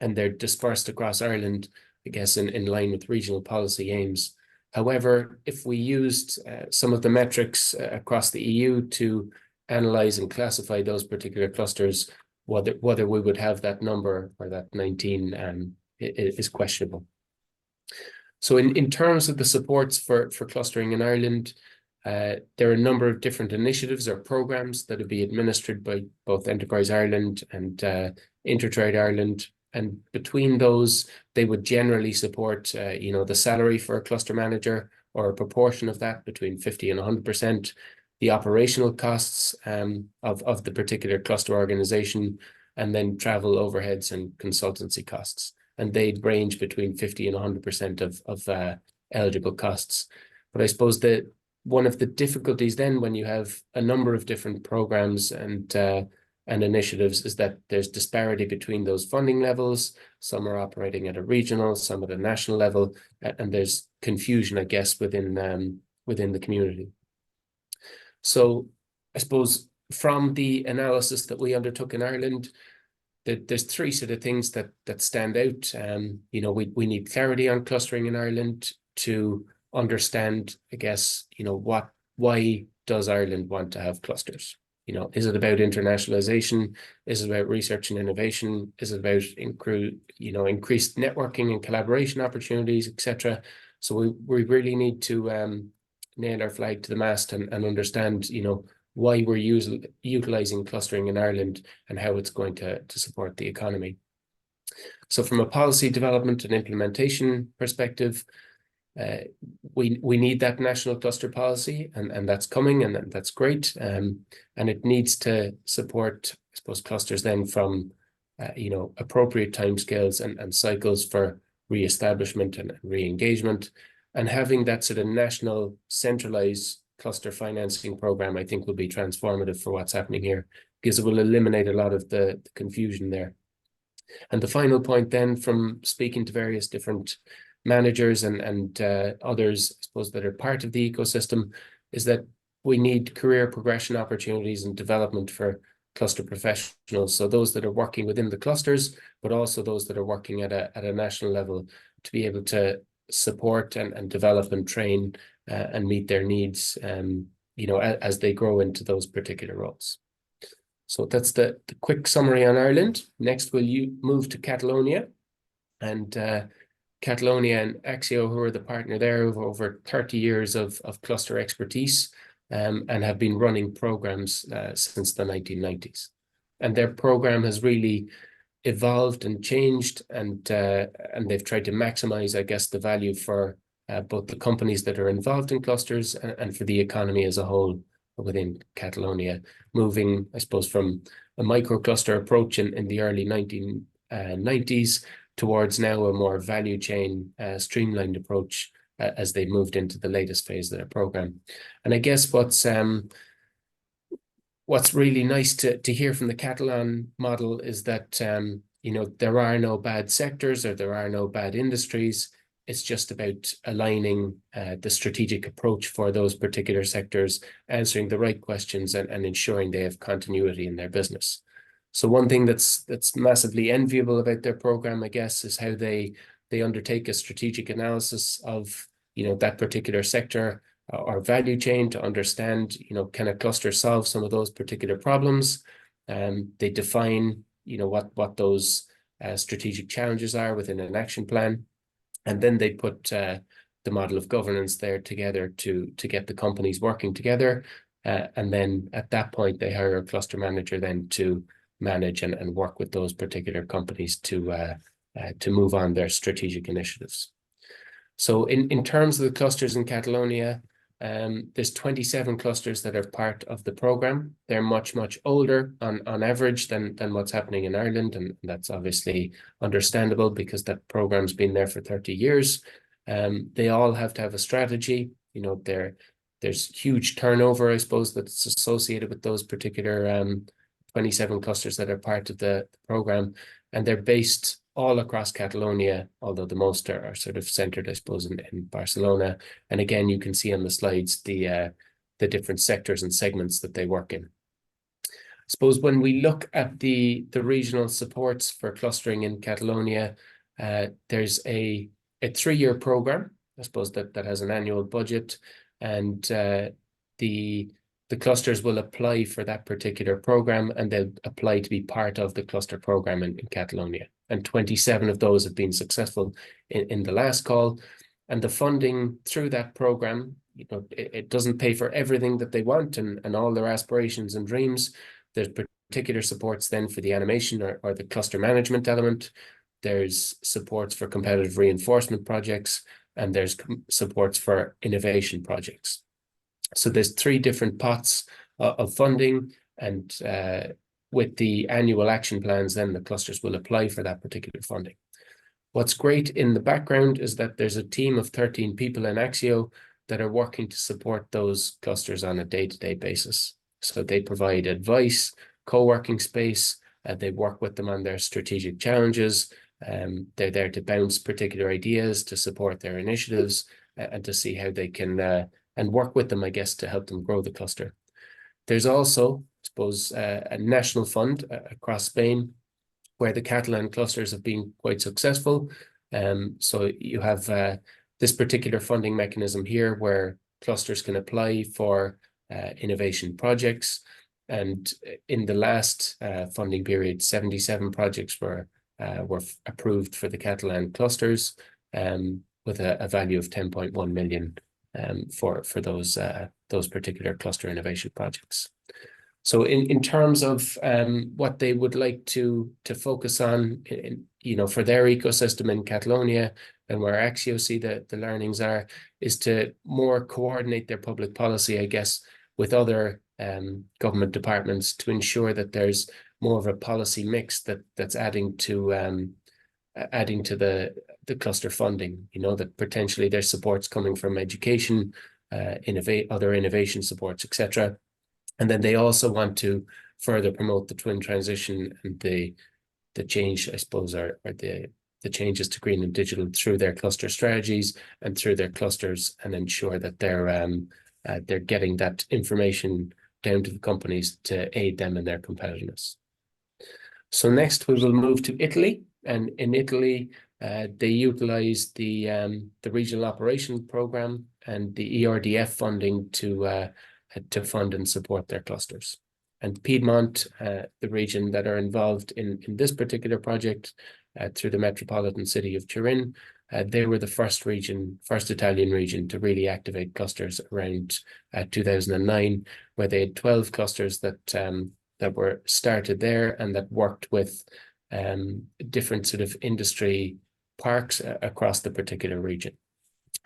and they're dispersed across Ireland, I guess, in line with regional policy aims. However, if we used some of the metrics across the EU to analyze and classify those particular clusters, whether we would have that number or that 19 is questionable. So in terms of the supports for clustering in Ireland, there are a number of different initiatives or programs that will be administered by both Enterprise Ireland and Intertrade Ireland. And between those, they would generally support, you know, the salary for a cluster manager or a proportion of that between 50 and 100%, the operational costs of the particular cluster organization, and then travel overheads and consultancy costs. And they'd range between 50 and 100% of eligible costs. But I suppose that one of the difficulties then when you have a number of different programs and initiatives is that there's disparity between those funding levels. Some are operating at a regional, some at a national level, and there's confusion, I guess, within the community. So I suppose from the analysis that we undertook in Ireland, there's three sort of things that stand out. You know, we need clarity on clustering in Ireland to understand, I guess, you know, why does Ireland want to have clusters? You know, is it about internationalization? Is it about research and innovation? Is it about increased networking and collaboration opportunities, etc.? So we really need to nail our flag to the mast and understand, you know, why we're utilizing clustering in Ireland and how it's going to support the economy. So from a policy development and implementation perspective, we need that national cluster policy, and that's coming, and that's great. And it needs to support, I suppose, clusters then from you know, appropriate timescales and cycles for re-establishment and re-engagement, and having that sort of national centralised cluster financing program, I think, will be transformative for what's happening here, because it will eliminate a lot of the confusion there. And the final point then, from speaking to various different managers and others, I suppose, that are part of the ecosystem, is that we need career progression opportunities and development for cluster professionals. So those that are working within the clusters, but also those that are working at a national level, to be able to support and develop and train and meet their needs, you know, as they grow into those particular roles. So that's the quick summary on Ireland. Next, we'll move to Catalonia. And Catalonia and Axio, who are the partner there, have over 30 years of cluster expertise and have been running programs since the 1990s. And their program has really evolved and changed, and they've tried to maximize, I guess, the value for both the companies that are involved in clusters and for the economy as a whole within Catalonia, moving, I suppose, from a micro-cluster approach in the early 1990s towards now a more value chain streamlined approach as they moved into the latest phase of their program. And I guess what's what's really nice to hear from the Catalan model is that, you know, there are no bad sectors or there are no bad industries. It's just about aligning the strategic approach for those particular sectors, answering the right questions and ensuring they have continuity in their business. So one thing that's massively enviable about their program, I guess, is how they undertake a strategic analysis of, you know, that particular sector or value chain to understand, you know, can a cluster solve some of those particular problems? They define, you know, what those strategic challenges are within an action plan. And then they put the model of governance there together to get the companies working together. And then at that point, they hire a cluster manager then to manage and work with those particular companies to move on their strategic initiatives. So in terms of the clusters in Catalonia, there's 27 clusters that are part of the program. They're much older on average than what's happening in Ireland, and that's obviously understandable because that program's been there for 30 years. They all have to have a strategy. You know, there's huge turnover, I suppose, that's associated with those particular 27 clusters that are part of the program, and they're based all across Catalonia, although the most are sort of centered, I suppose, in Barcelona. And again, you can see on the slides the different sectors and segments that they work in. I suppose when we look at the regional supports for clustering in Catalonia, there's a 3-year program, I suppose, that has an annual budget, and the clusters will apply for that particular program, and they'll apply to be part of the cluster program in Catalonia. And 27 of those have been successful in the last call. And the funding through that program, you know, it doesn't pay for everything that they want and all their aspirations and dreams. There's particular supports then for the animation or the cluster management element. There's supports for competitive reinforcement projects, and there's supports for innovation projects. So there's 3 different pots of funding, and with the annual action plans, then the clusters will apply for that particular funding. What's great in the background is that there's a team of 13 people in Axio that are working to support those clusters on a day-to-day basis. So they provide advice, co-working space, they work with them on their strategic challenges, they're there to bounce particular ideas, to support their initiatives, and to see how they can and work with them, I guess, to help them grow the cluster. There's also, I suppose, a national fund across Spain where the Catalan clusters have been quite successful. So you have this particular funding mechanism here where clusters can apply for innovation projects. And in the last funding period, 77 projects were approved for the Catalan clusters with a value of 10.1 million for those particular cluster innovation projects. So in terms of what they would like to focus on, you know, for their ecosystem in Catalonia, and where Axio see the learnings are, is to more coordinate their public policy, I guess, with other government departments to ensure that there's more of a policy mix that's adding to the cluster funding, you know, that potentially there's supports coming from education, other innovation supports, etc. And then they also want to further promote the twin transition and the change, I suppose, or the changes to green and digital through their cluster strategies and through their clusters, and ensure that they're getting that information down to the companies to aid them in their competitiveness. So next we will move to Italy, and in Italy they utilize the regional operation program and the ERDF funding to fund and support their clusters. And Piedmont, the region that are involved in this particular project through the metropolitan city of Turin, they were the first Italian region to really activate clusters around 2009, where they had 12 clusters that were started there and that worked with different sort of industry parks across the particular region.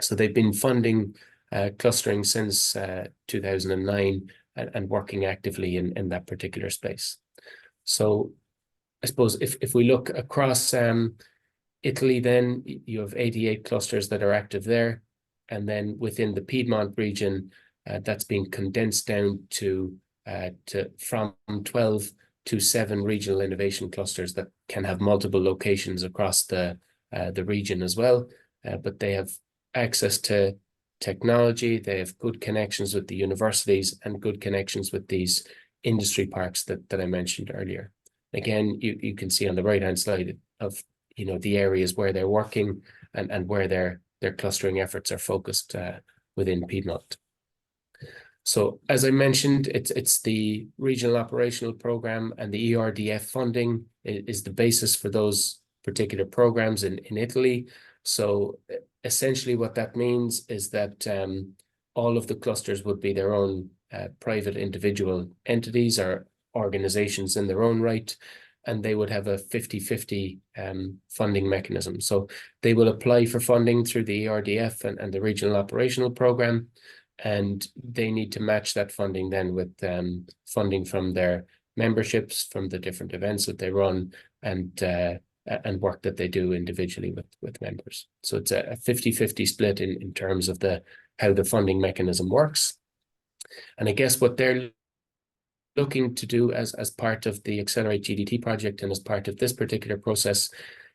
So they've been funding clustering since 2009 and working actively in that particular space. So I suppose if we look across Italy, then you have 88 clusters that are active there. And then within the Piedmont region, that's been condensed down to from 12 to 7 regional innovation clusters that can have multiple locations across the region as well. But they have access to technology, they have good connections with the universities and good connections with these industry parks that I mentioned earlier. Again, you can see on the right-hand side of the areas where they're working and where their clustering efforts are focused within Piedmont. So as I mentioned, it's the regional operational program, and the ERDF funding is the basis for those particular programs in Italy. So essentially what that means is that all of the clusters would be their own private individual entities or organizations in their own right, and they would have a 50-50 funding mechanism. So they will apply for funding through the ERDF and the regional operational program, and they need to match that funding then with funding from their memberships, from the different events that they run, and work that they do individually with members. So it's a 50-50 split in terms of how the funding mechanism works. And I guess what they're looking to do as part of the Accelerate GDT project and as part of this particular process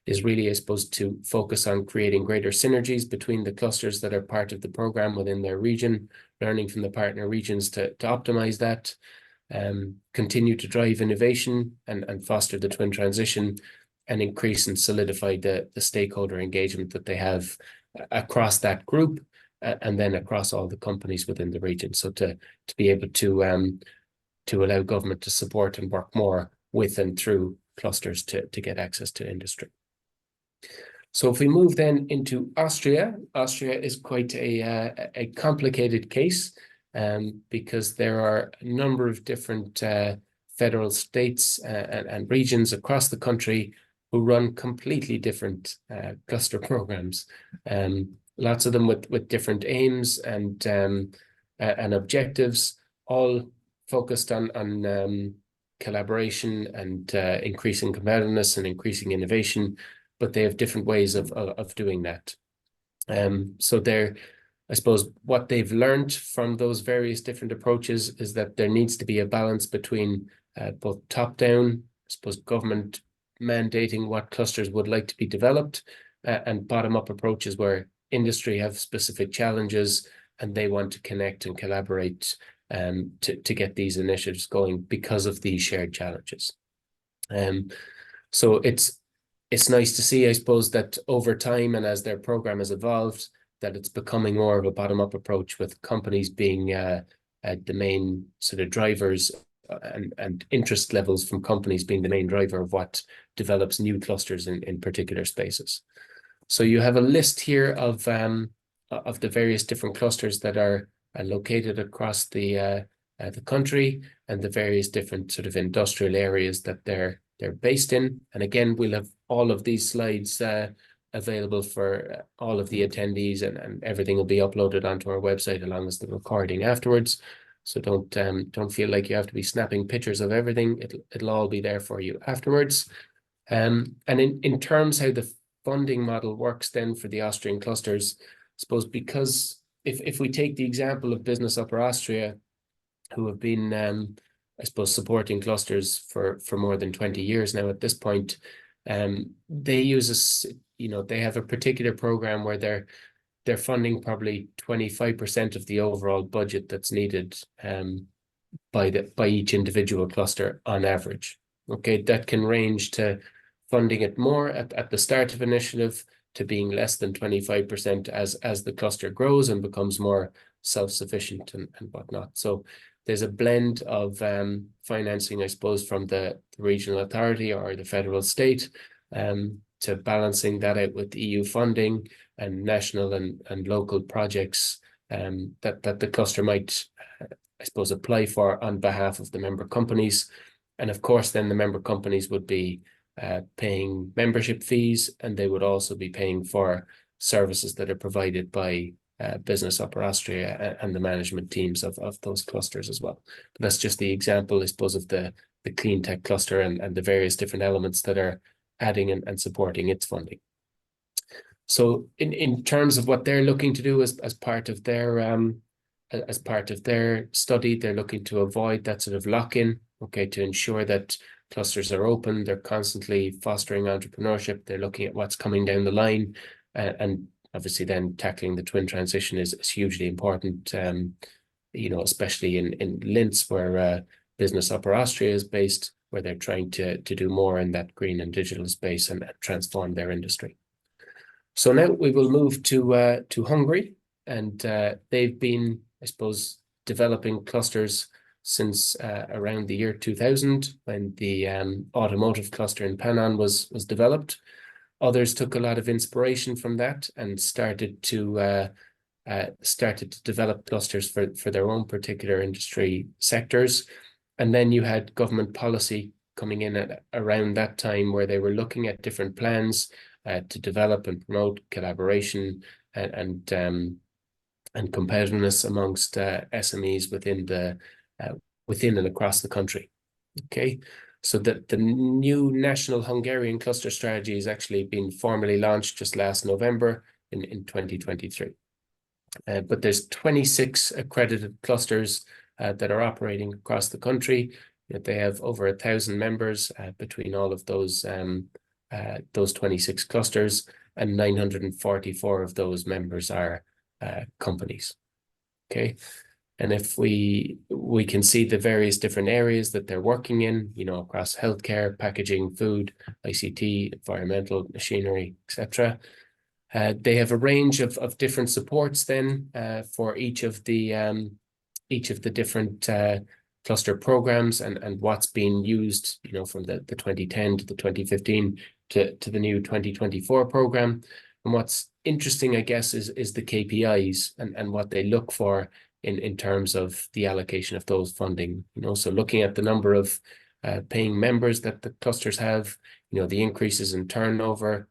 is really, I suppose, to focus on creating greater synergies between the clusters that are part of the program within their region, learning from the partner regions to optimize that, continue to drive innovation and foster the twin transition, and increase and solidify the stakeholder engagement that they have across that group and then across all the companies within the region. So to be able to allow government to support and work more with and through clusters to get access to industry. So if we move then into Austria, Austria is quite a complicated case because there are a number of different federal states and regions across the country who run completely different cluster programs. Lots of them with different aims and objectives, all focused on collaboration and increasing competitiveness and increasing innovation, but they have different ways of doing that. So I suppose what they've learned from those various different approaches is that there needs to be a balance between both top-down, I suppose, government mandating what clusters would like to be developed, and bottom-up approaches where industry have specific challenges and they want to connect and collaborate to get these initiatives going because of these shared challenges. So it's nice to see, I suppose, that over time and as their program has evolved, that it's becoming more of a bottom-up approach with companies being the main sort of drivers and interest levels from companies being the main driver of what develops new clusters in particular spaces. So you have a list here of the various different clusters that are located across the country and the various different sort of industrial areas that they're based in. And again, we'll have all of these slides available for all of the attendees, and everything will be uploaded onto our website along with the recording afterwards. So don't feel like you have to be snapping pictures of everything. It'll all be there for you afterwards. And in terms how the funding model works then for the Austrian clusters, I suppose, because if we take the example of Business Upper Austria, who have been I suppose supporting clusters for more than 20 years now at this point, they use they have a particular program where they're funding probably 25% of the overall budget that's needed by each individual cluster on average. Okay, that can range to funding it more at the start of initiative to being less than 25% as the cluster grows and becomes more self-sufficient and whatnot. So there's a blend of financing, I suppose, from the regional authority or the federal state to balancing that out with EU funding and national and local projects that the cluster might, I suppose, apply for on behalf of the member companies. And of course, then the member companies would be paying membership fees, and they would also be paying for services that are provided by Business Upper Austria and the management teams of those clusters as well. But that's just the example, I suppose, of the clean tech cluster and the various different elements that are adding and supporting its funding. So in terms of what they're looking to do as part of their as part of their study, they're looking to avoid that sort of lock-in, okay, to ensure that clusters are open, they're constantly fostering entrepreneurship, they're looking at what's coming down the line, and obviously then tackling the twin transition is hugely important, you know, especially in Linz, where Business Upper Austria is based, where they're trying to do more in that green and digital space and transform their industry. So now we will move to Hungary, and they've been, I suppose, developing clusters since around the year 2000, when the automotive cluster in Piedmont was developed. Others took a lot of inspiration from that and started to develop clusters for their own particular industry sectors. And then you had government policy coming in at around that time, where they were looking at different plans to develop and promote collaboration and competitiveness amongst SMEs within and across the country. Okay, so the new national Hungarian cluster strategy has actually been formally launched just last November in 2023. But there's 26 accredited clusters that are operating across the country. They have over 1,000 members between all of those 26 clusters, and 944 of those members are companies. Okay, and if we can see the various different areas that they're working in, you know, across healthcare, packaging, food, ICT, environmental, machinery, etc. They have a range of different supports then for each of the different cluster programs and what's being used, you know, from the 2010 to the 2015 to the new 2024 program. And what's interesting, I guess, is the KPIs and what they look for in terms of the allocation of those funding. You know, so looking at the number of paying members that the clusters have, you know, the increases in turnover,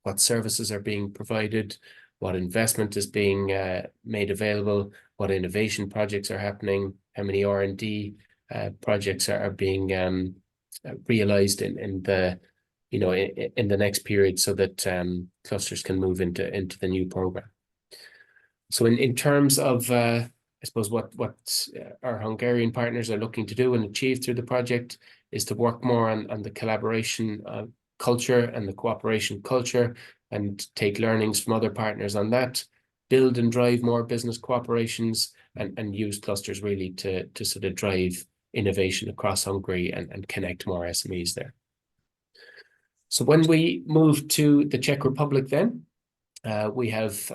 what services are being provided, what investment is being made available, what innovation projects are happening, how many R&D projects are being realized in the, you know, in the next period, so that clusters can move into the new program. So in terms of I suppose what our Hungarian partners are looking to do and achieve through the project is to work more on the collaboration culture and the cooperation culture, and take learnings from other partners on that, build and drive more business cooperations, and use clusters really to sort of drive innovation across Hungary and connect more SMEs there. So when we move to the Czech Republic then, we have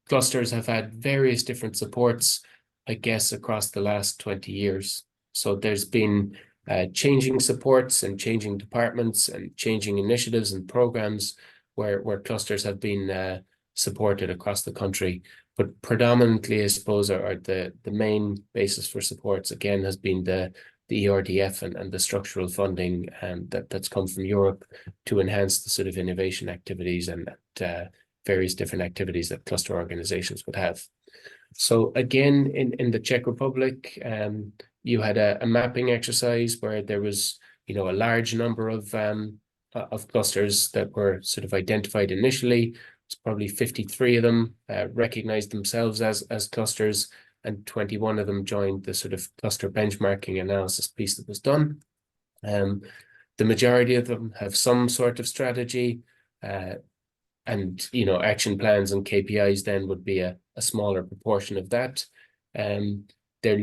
clusters have had various different supports, I guess, across the last 20 years. So there's been changing supports and changing departments and changing initiatives and programs where clusters have been supported across the country. But predominantly, I suppose, are the main basis for supports, again, has been the ERDF and the structural funding that's come from Europe to enhance the sort of innovation activities and various different activities that cluster organizations would have. So again, in the Czech Republic, you had a mapping exercise where there was, you know, a large number of clusters that were sort of identified initially. It's probably 53 of them recognized themselves as clusters, and 21 of them joined the sort of cluster benchmarking analysis piece that was done. The majority of them have some sort of strategy, and, you know, action plans and KPIs then would be a smaller proportion of that. They're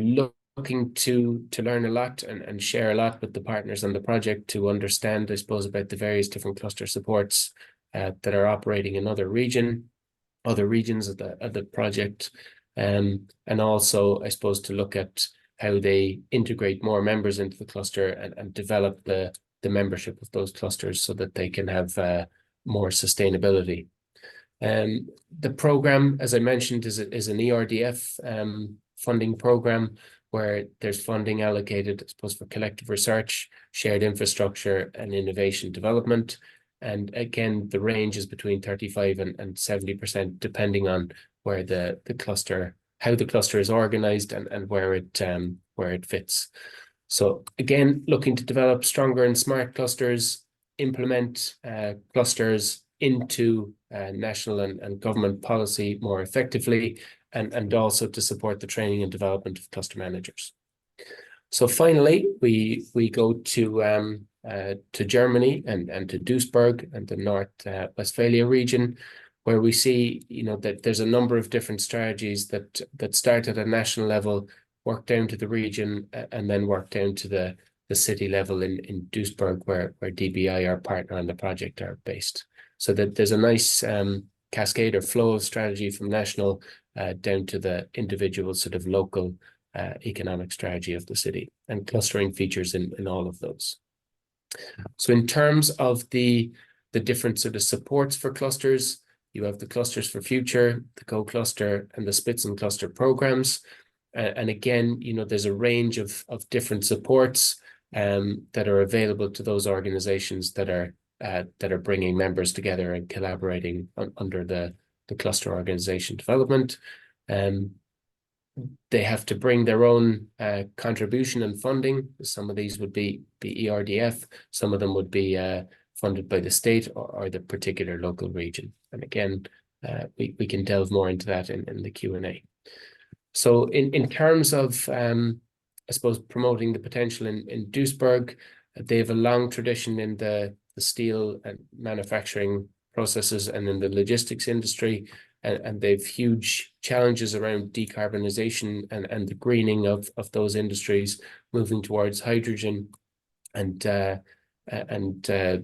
looking to learn a lot and share a lot with the partners on the project to understand, I suppose, about the various different cluster supports that are operating in other regions of the project, and also, I suppose, to look at how they integrate more members into the cluster and develop the membership of those clusters so that they can have more sustainability. The program, as I mentioned, is an ERDF funding program where there's funding allocated, I suppose, for collective research, shared infrastructure, and innovation development. And again, the range is between 35 and 70%, depending on where the cluster, how the cluster is organized and where it fits. So again, looking to develop stronger and smart clusters, implement clusters into national and government policy more effectively, and also to support the training and development of cluster managers. So finally, we go to Germany and to Duisburg and the Rhine-Westphalia region, where we see, that there's a number of different strategies that start at a national level, work down to the region, and then work down to the city level in Duisburg, where DBI, our partner on the project, are based. So that there's a nice cascade or flow of strategy from national down to the individual sort of local economic strategy of the city, and clustering features in all of those. So in terms of the different sort of supports for clusters, you have the Clusters for Future, the Co-Cluster, and the Spitzencluster programs. And again, there's a range of different supports that are available to those organizations that are bringing members together and collaborating under the cluster organization development. They have to bring their own contribution and funding. Some of these would be ERDF, some of them would be funded by the state or the particular local region. And again, we can delve more into that in the Q&A. So in terms of, I suppose, promoting the potential in Duisburg, they have a long tradition in the steel and manufacturing processes and in the logistics industry, and they've huge challenges around decarbonization and the greening of those industries, moving towards hydrogen and the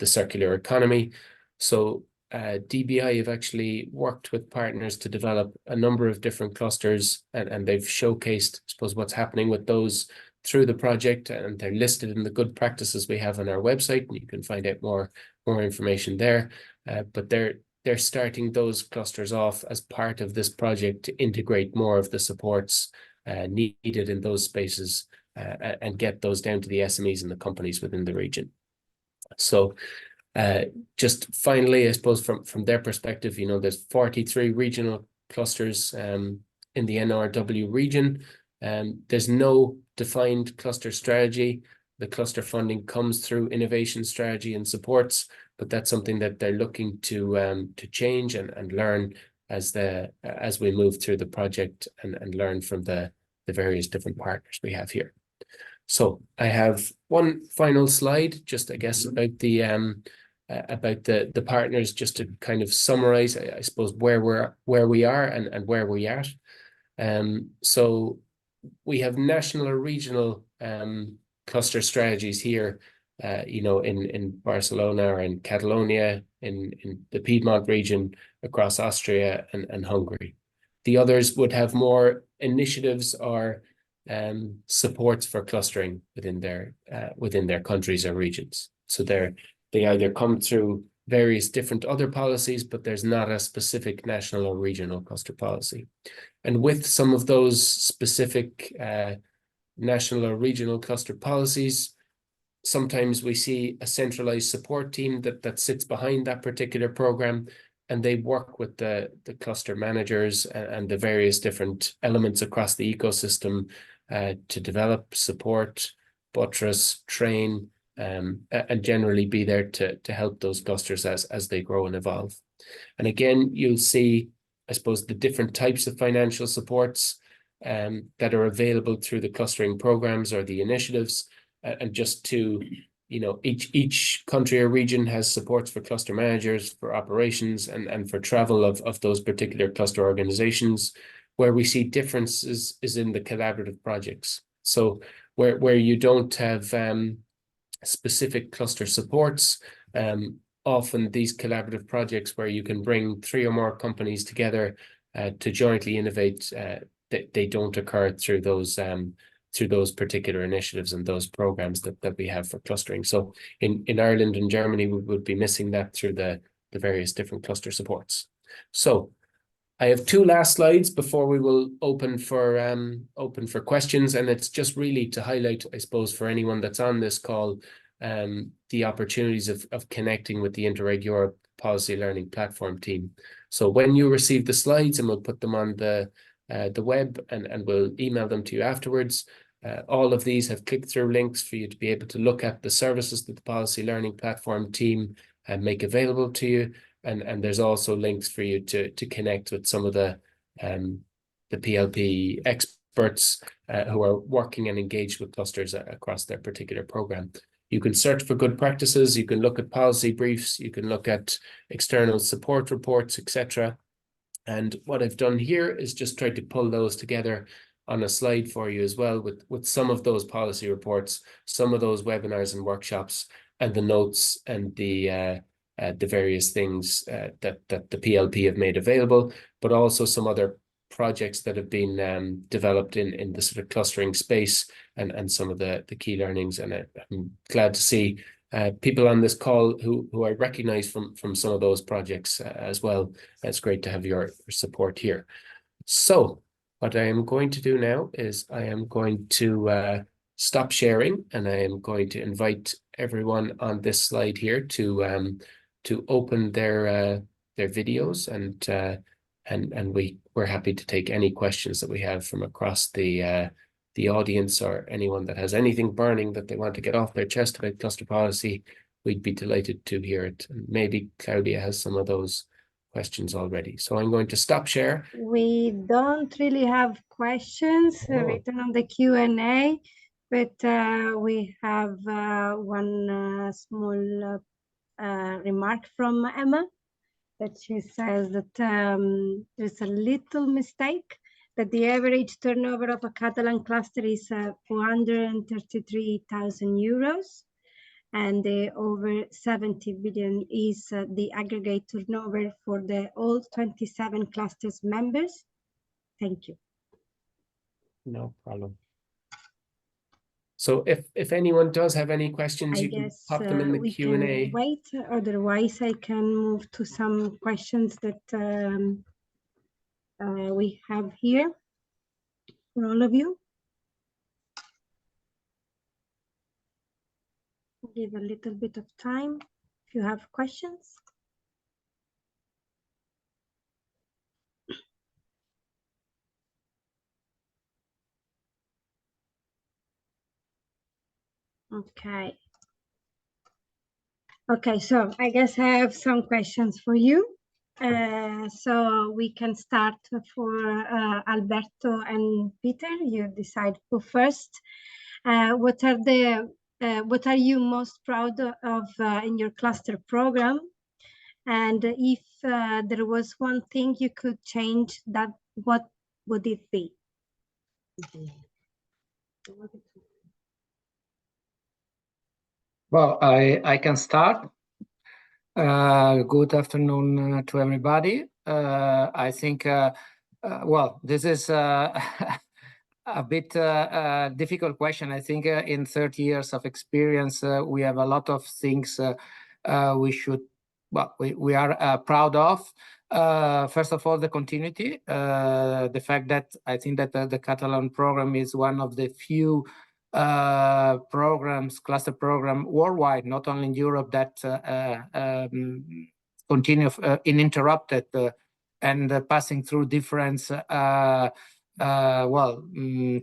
circular economy. So DBI have actually worked with partners to develop a number of different clusters, and they've showcased, I suppose, what's happening with those through the project, and they're listed in the good practices we have on our website, and you can find out more information there. But they're starting those clusters off as part of this project to integrate more of the supports needed in those spaces and get those down to the SMEs and the companies within the region. So just finally, I suppose from their perspective, there's 43 regional clusters in the NRW region. There's no defined cluster strategy. The cluster funding comes through innovation strategy and supports, but that's something that they're looking to change and learn as we move through the project and learn from the various different partners we have here. So I have one final slide, just I guess about the partners, just to kind of summarize, I suppose, where we are and where we're at. So we have national or regional cluster strategies here, in Barcelona or in Catalonia, in the Piedmont region, across Austria and Hungary. The others would have more initiatives or supports for clustering within their countries or regions. So they either come through various different other policies, but there's not a specific national or regional cluster policy. And with some of those specific national or regional cluster policies, sometimes we see a centralized support team that sits behind that particular program, and they work with the cluster managers and the various different elements across the ecosystem to develop, support, buttress, train, and generally be there to help those clusters as they grow and evolve. And again, you'll see, I suppose, the different types of financial supports that are available through the clustering programs or the initiatives. And just to, each country or region has supports for cluster managers, for operations, and for travel of those particular cluster organizations. Where we see differences is in the collaborative projects. So where you don't have specific cluster supports, often these collaborative projects where you can bring 3 or more companies together to jointly innovate, they don't occur through those particular initiatives and those programs that we have for clustering. So in Ireland and Germany, we would be missing that through the various different cluster supports. So I have 2 last slides before we will open for questions, and it's just really to highlight, I suppose, for anyone that's on this call, the opportunities of connecting with the Interreg Europe Policy Learning Platform team. So when you receive the slides, and we'll put them on the web and we'll email them to you afterwards, all of these have click-through links for you to be able to look at the services that the Policy Learning Platform team make available to you. and there's also links for you to connect with some of the PLP experts who are working and engaged with clusters across their particular program. You can search for good practices, you can look at policy briefs, you can look at external support reports, etc. And what I've done here is just tried to pull those together on a slide for you as well, with some of those policy reports, some of those webinars and workshops, and the notes and the various things that the PLP have made available, but also some other projects that have been developed in the sort of clustering space and some of the key learnings. And I'm glad to see people on this call who I recognize from some of those projects as well. It's great to have your support here. So what I am going to do now is I am going to stop sharing, and I am going to invite everyone on this slide here to open their videos, and we're happy to take any questions that we have from across the audience, or anyone that has anything burning that they want to get off their chest about cluster policy. We'd be delighted to hear it. And maybe Claudia has some of those questions already. So I'm going to stop share. We don't really have questions written on the Q&A, but we have one small remark from Emma, that she says that there's a little mistake, that the average turnover of a Catalan cluster is 433,000 euros, and the over 70 billion is the aggregate turnover for the all 27 clusters members. Thank you. No problem. So if anyone does have any questions, you can pop them in the Q&A. Wait, otherwise I can move to some questions that we have here for all of you. Give a little bit of time if you have questions. Okay. Okay, so I guess I have some questions for you. So we can start for Alberto and Peter. You decide who first. What are you most proud of in your cluster program? And if there was one thing you could change, what would it be? Well, I can start. Good afternoon to everybody. I think, well, this is a bit difficult question. I think in 30 years of experience, we have a lot of things we are proud of. First of all, the continuity, the fact that I think that the Catalan program is one of the few cluster program worldwide, not only in Europe, that continue uninterrupted and passing through different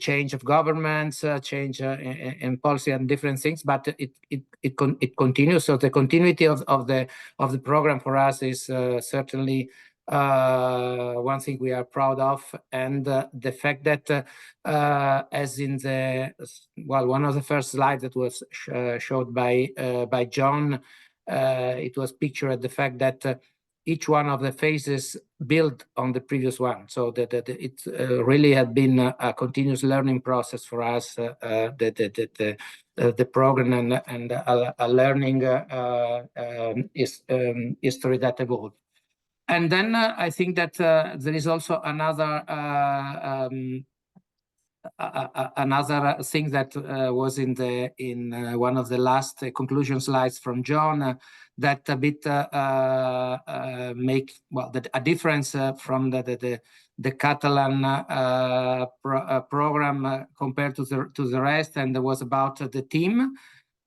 change of governments, change in policy and different things, but it continues. So the continuity of the program for us is certainly one thing we are proud of, and the fact that as in one of the first slides that was showed by John, it was pictured the fact that each one of the phases built on the previous one, so that it really had been a continuous learning process for us, the program and a learning history that evolved. And then I think that there is also another thing that was in one of the last conclusion slides from John, that a bit make a difference from the Catalan program compared to the rest, and it was about the team.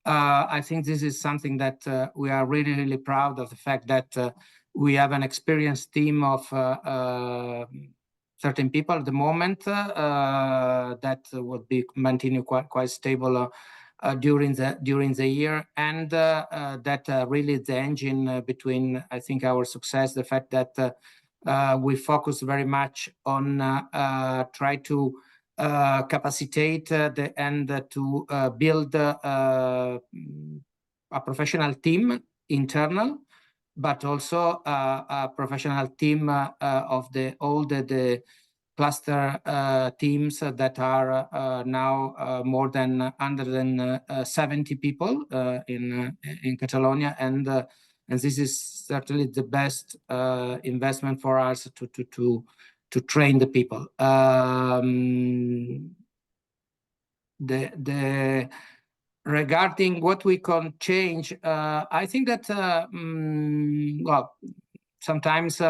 I think this is something that we are really, really proud of, the fact that we have an experienced team of 13 people at the moment that would be continue quite stable during the year, and that really the engine between, I think, our success, the fact that we focus very much on try to capacitate and to build a professional team internal, but also a professional team of all the cluster teams that are now more than 170 people in Catalonia, and this is certainly the best investment for us to train the people. Regarding what we can change, I think that well, sometimes,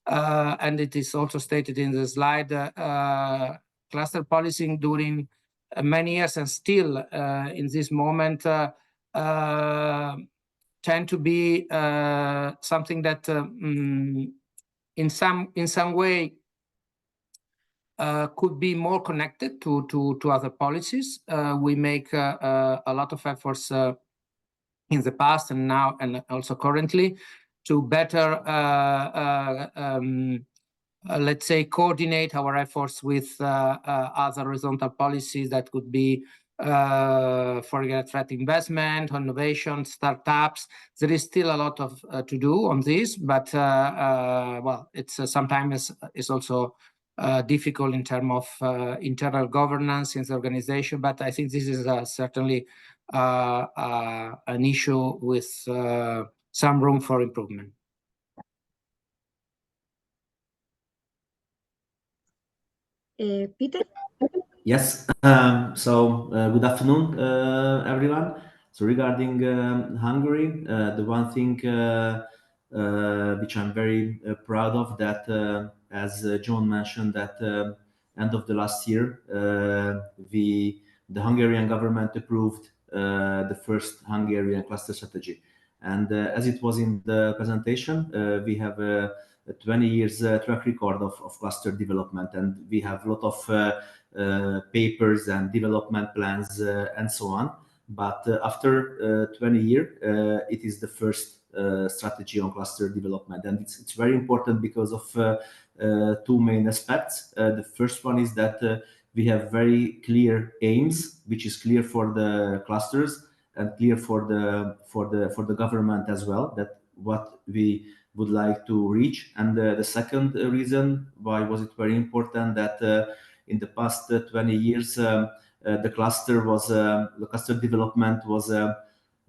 and it is also stated in the slide, cluster policing during many years and still in this moment tend to be something that in some way could be more connected to other policies. We make a lot of efforts in the past and now and also currently to better, let's say, coordinate our efforts with other horizontal policies that could be foreign threat investment, innovation, startups. There is still a lot of to do on this, but well, it's sometimes it's also difficult in terms of internal governance in the organization. But I think this is certainly an issue with some room for improvement. Peter? Yes, good afternoon, everyone. So regarding Hungary, the one thing which I'm very proud of, that as John mentioned, that end of the last year, the Hungarian government approved the first Hungarian cluster strategy. And as it was in the presentation, we have a 20 years track record of cluster development, and we have a lot of papers and development plans and so on. But after 20 years, it is the first strategy on cluster development, and it's very important because of two main aspects. The first one is that we have very clear aims, which is clear for the clusters and clear for the government as well, that what we would like to reach. And the second reason why was it very important, that in the past 20 years, the cluster development was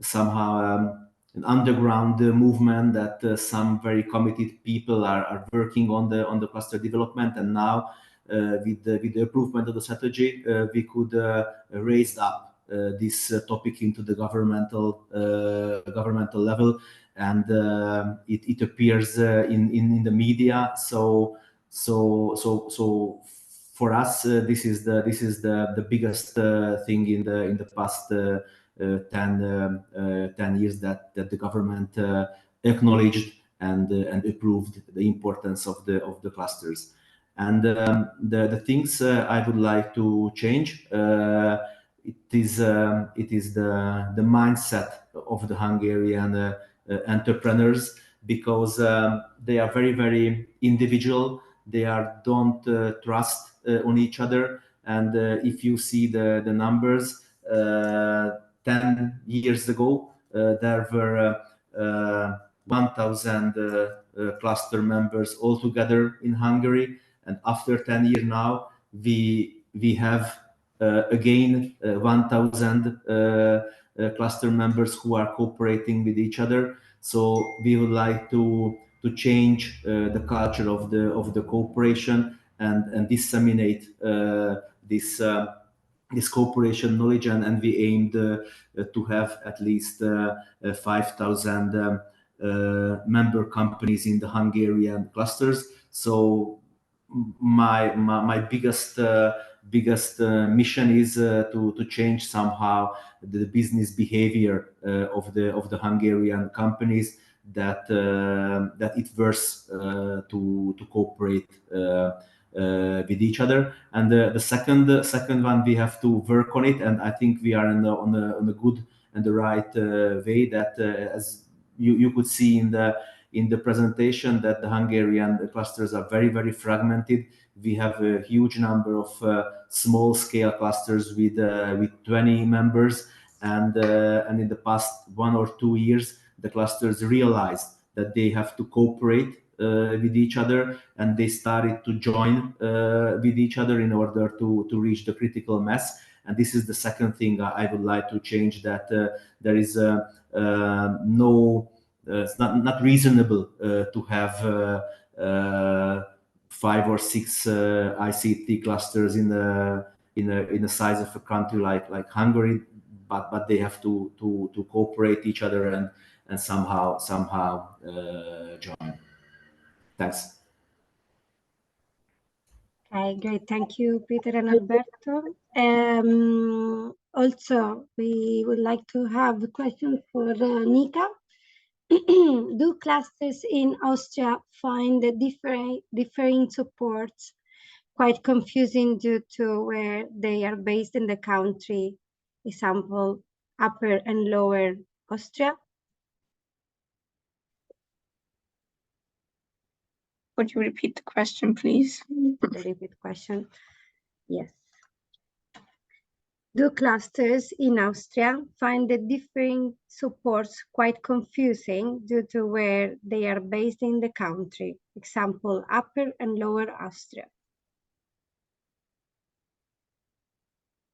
somehow an underground movement, that some very committed people are working on the cluster development. And now with the improvement of the strategy, we could raise up this topic into the governmental level, and it appears in the media. So for us, this is the biggest thing in the past 10 years, that the government acknowledged and approved the importance of the clusters. And the things I would like to change, it is the mindset of the Hungarian entrepreneurs, because they are very, very individual. They don't trust on each other. And if you see the numbers, 10 years ago, there were 1,000 cluster members altogether in Hungary. And after 10 years now, we have again 1,000 cluster members who are cooperating with each other. So we would like to change the culture of the cooperation and disseminate this cooperation knowledge, and we aimed to have at least 5,000 member companies in the Hungarian clusters. So my biggest mission is to change somehow the business behavior of the Hungarian companies, that it worth to cooperate with each other. And the second one, we have to work on it, and I think we are on a good and the right way. That as you could see in the presentation, that the Hungarian clusters are very fragmented. We have a huge number of small scale clusters with 20 members, and in the past 1 or 2 years, the clusters realized that they have to cooperate with each other, and they started to join with each other in order to reach the critical mass. And this is the second thing I would like to change, that there is it's not reasonable to have 5 or 6 ICT clusters in the size of a country like Hungary, but they have to cooperate each other and somehow join. Thanks. Okay, great. Thank you, Peter and Alberto. Also, we would like to have a question for Nika. Do clusters in Austria find the differing supports quite confusing due to where they are based in the country? Example, Upper and Lower Austria. Would you repeat the question, please? Repeat question. Yes. Do clusters in Austria find the differing supports quite confusing due to where they are based in the country? Example, Upper and Lower Austria.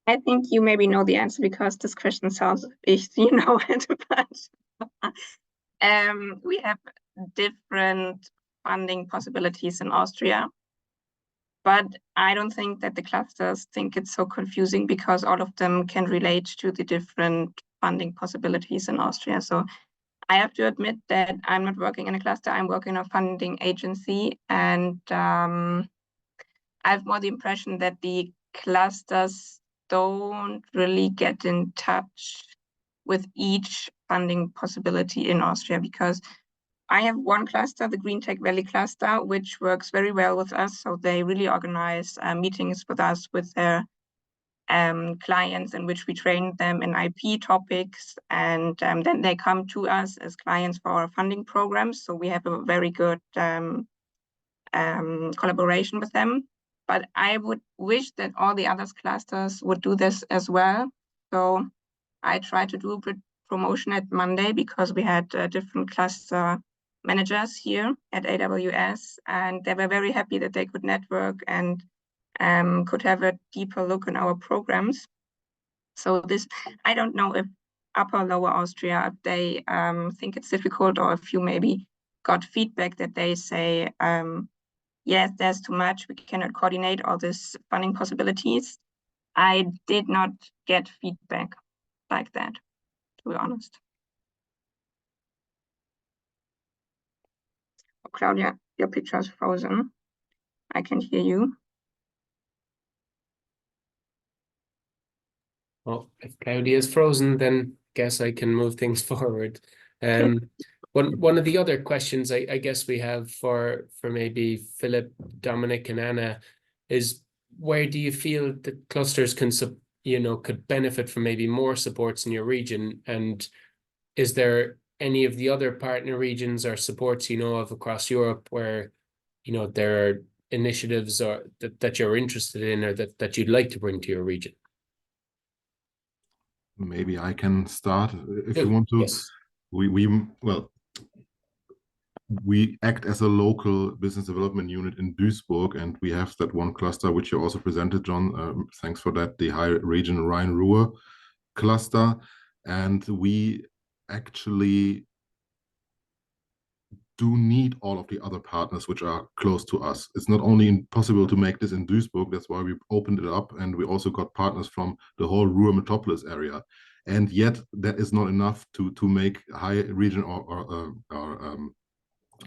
I think you maybe know the answer because this question sounds you know it, but we have different funding possibilities in Austria. But I don't think that the clusters think it's so confusing because all of them can relate to the different funding possibilities in Austria. So I have to admit that I'm not working in a cluster, I'm working in a funding agency. And I have more the impression that the clusters don't really get in touch with each funding possibility in Austria, because I have one cluster, the Green Tech Valley cluster, which works very well with us. So they really organize meetings with us, with their clients, in which we train them in IP topics. And then they come to us as clients for our funding programs. So we have a very good collaboration with them. But I would wish that all the other clusters would do this as well. So I try to do a bit promotion at Monday, because we had different cluster managers here at AWS, and they were very happy that they could network and could have a deeper look in our programs. So this, I don't know if Upper or Lower Austria, they think it's difficult, or if you maybe got feedback that they say, yes, there's too much, we cannot coordinate all these funding possibilities. I did not get feedback like that, to be honest. Oh, Claudia, your picture is frozen. I can hear you. Well, if Claudia is frozen, then guess I can move things forward. One of the other questions I guess we have for maybe Philip, Dominic, and Anna is, where do you feel that clusters can could benefit from maybe more supports in your region? And is there any of the other partner regions or supports you know of across Europe where there are initiatives or that you're interested in, or that you'd like to bring to your region? Maybe I can start if you want to. Yes. We act as a local business development unit in Duisburg, and we have that one cluster which you also presented, John. Thanks for that, the high region Rhine-Ruhr cluster. And we actually do need all of the other partners which are close to us. It's not only possible to make this in Duisburg, that's why we opened it up, and we also got partners from the whole Ruhr metropolis area. And yet that is not enough to make high region or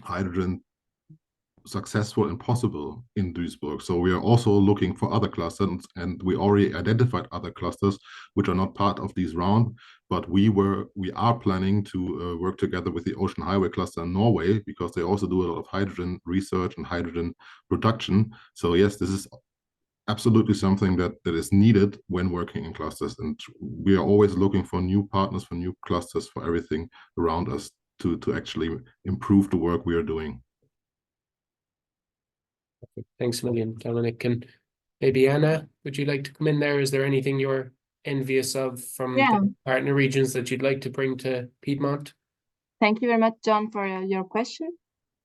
hydrogen successful and possible in Duisburg. So we are also looking for other clusters, and we already identified other clusters which are not part of this round, But we are planning to work together with the Ocean Highway cluster in Norway, because they also do a lot of hydrogen research and hydrogen production. So yes, this is absolutely something that is needed when working in clusters, and we are always looking for new partners, for new clusters, for everything around us to actually improve the work we are doing. Thanks a million, Dominic. And maybe Anna, would you like to come in there? Is there anything you're envious of from the partner regions that you'd like to bring to Piedmont? Thank you very much, John, for your question.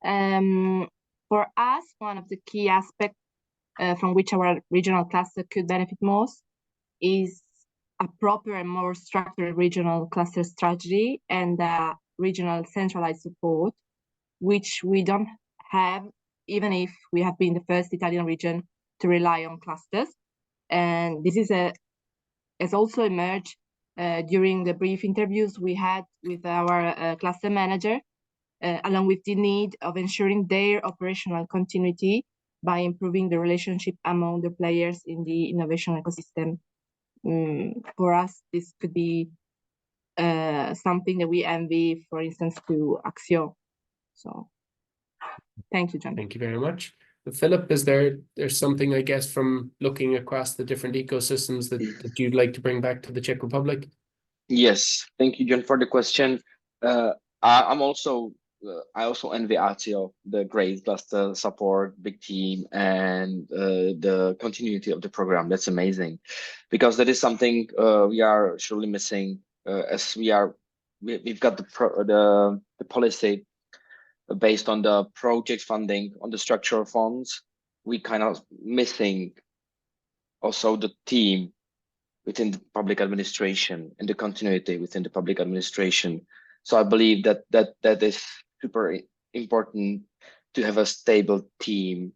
For us, one of the key aspects from which our regional cluster could benefit most is a proper and more structured regional cluster strategy and regional centralized support, which we don't have, even if we have been the first Italian region to rely on clusters. And this has also emerged during the brief interviews we had with our cluster manager, along with the need of ensuring their operational continuity by improving the relationship among the players in the innovation ecosystem. For us, this could be something that we envy, for instance, to Axio. So thank you, John. Thank you very much. Philip, is there's something, I guess, from looking across the different ecosystems that you'd like to bring back to the Czech Republic? Yes, thank you, John, for the question. I also envy Axio, the great cluster support, big team, and the continuity of the program. That's amazing, because that is something we are surely missing. As we've got the policy based on the project funding, on the structural funds. We kind of missing also the team within the public administration and the continuity within the public administration. So I believe that is super important to have a stable team,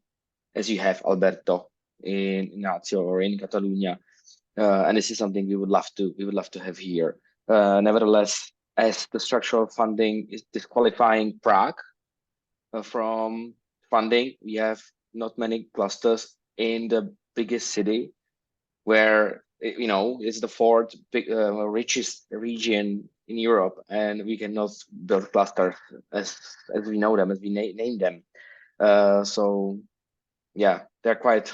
as you have, Alberto, in Lazio or in Catalonia, and this is something we would love to have here. Nevertheless, as the structural funding is disqualifying Prague from funding, we have not many clusters in the biggest city, where it's the fourth richest region in Europe, and we cannot build clusters as we know them, as we name them. So yeah, there are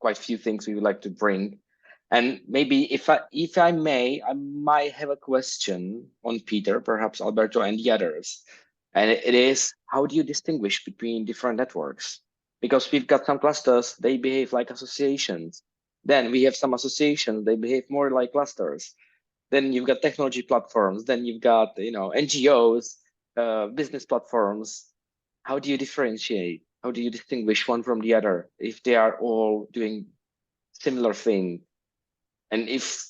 quite few things we would like to bring. And maybe if I may, I might have a question on Peter, perhaps Alberto and the others. And it is, how do you distinguish between different networks? Because we've got some clusters, they behave like associations. Then we have some associations, they behave more like clusters. Then you've got technology platforms. Then you've got NGOs, business platforms. How do you differentiate? How do you distinguish one from the other if they are all doing similar thing? And if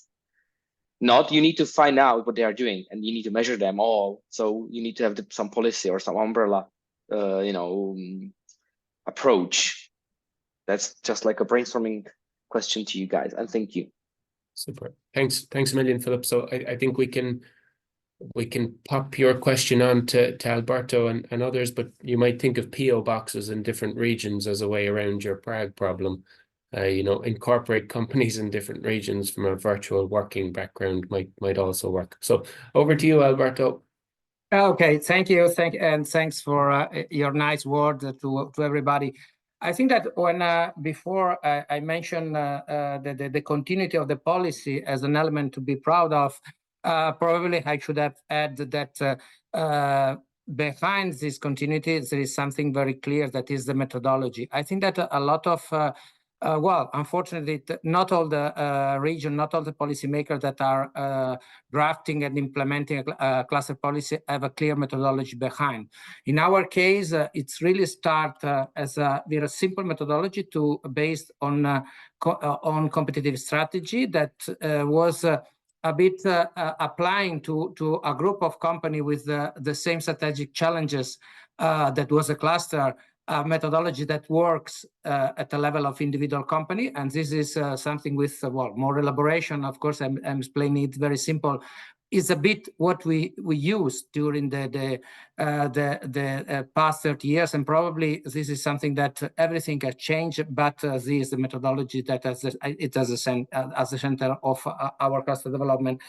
not, you need to find out what they are doing, and you need to measure them all. So you need to have some policy or some umbrella, approach. That's just like a brainstorming question to you guys, and thank you. Super. Thanks a million, Philip. So I think we can pop your question on to Alberto and others, but you might think of PO boxes in different regions as a way around your Prague problem. Incorporate companies in different regions from a virtual working background might also work. So over to you, Alberto. Okay, thank you, and thanks for your nice word to everybody. I think that when before I mentioned the continuity of the policy as an element to be proud of, probably I should have added that behind this continuity there is something very clear, that is the methodology. I think that a lot of unfortunately, not all the region, not all the policymakers that are drafting and implementing a cluster policy have a clear methodology behind. In our case, it's really start as a very simple methodology based on competitive strategy that was a bit applying to a group of companies with the same strategic challenges that was a cluster. Methodology that works at the level of individual company, and this is something with more elaboration. Of course, I'm explaining it very simple. It's a bit what we used during the past 30 years, and probably this is something that everything has changed. But this is the methodology that it as a center of our cluster development.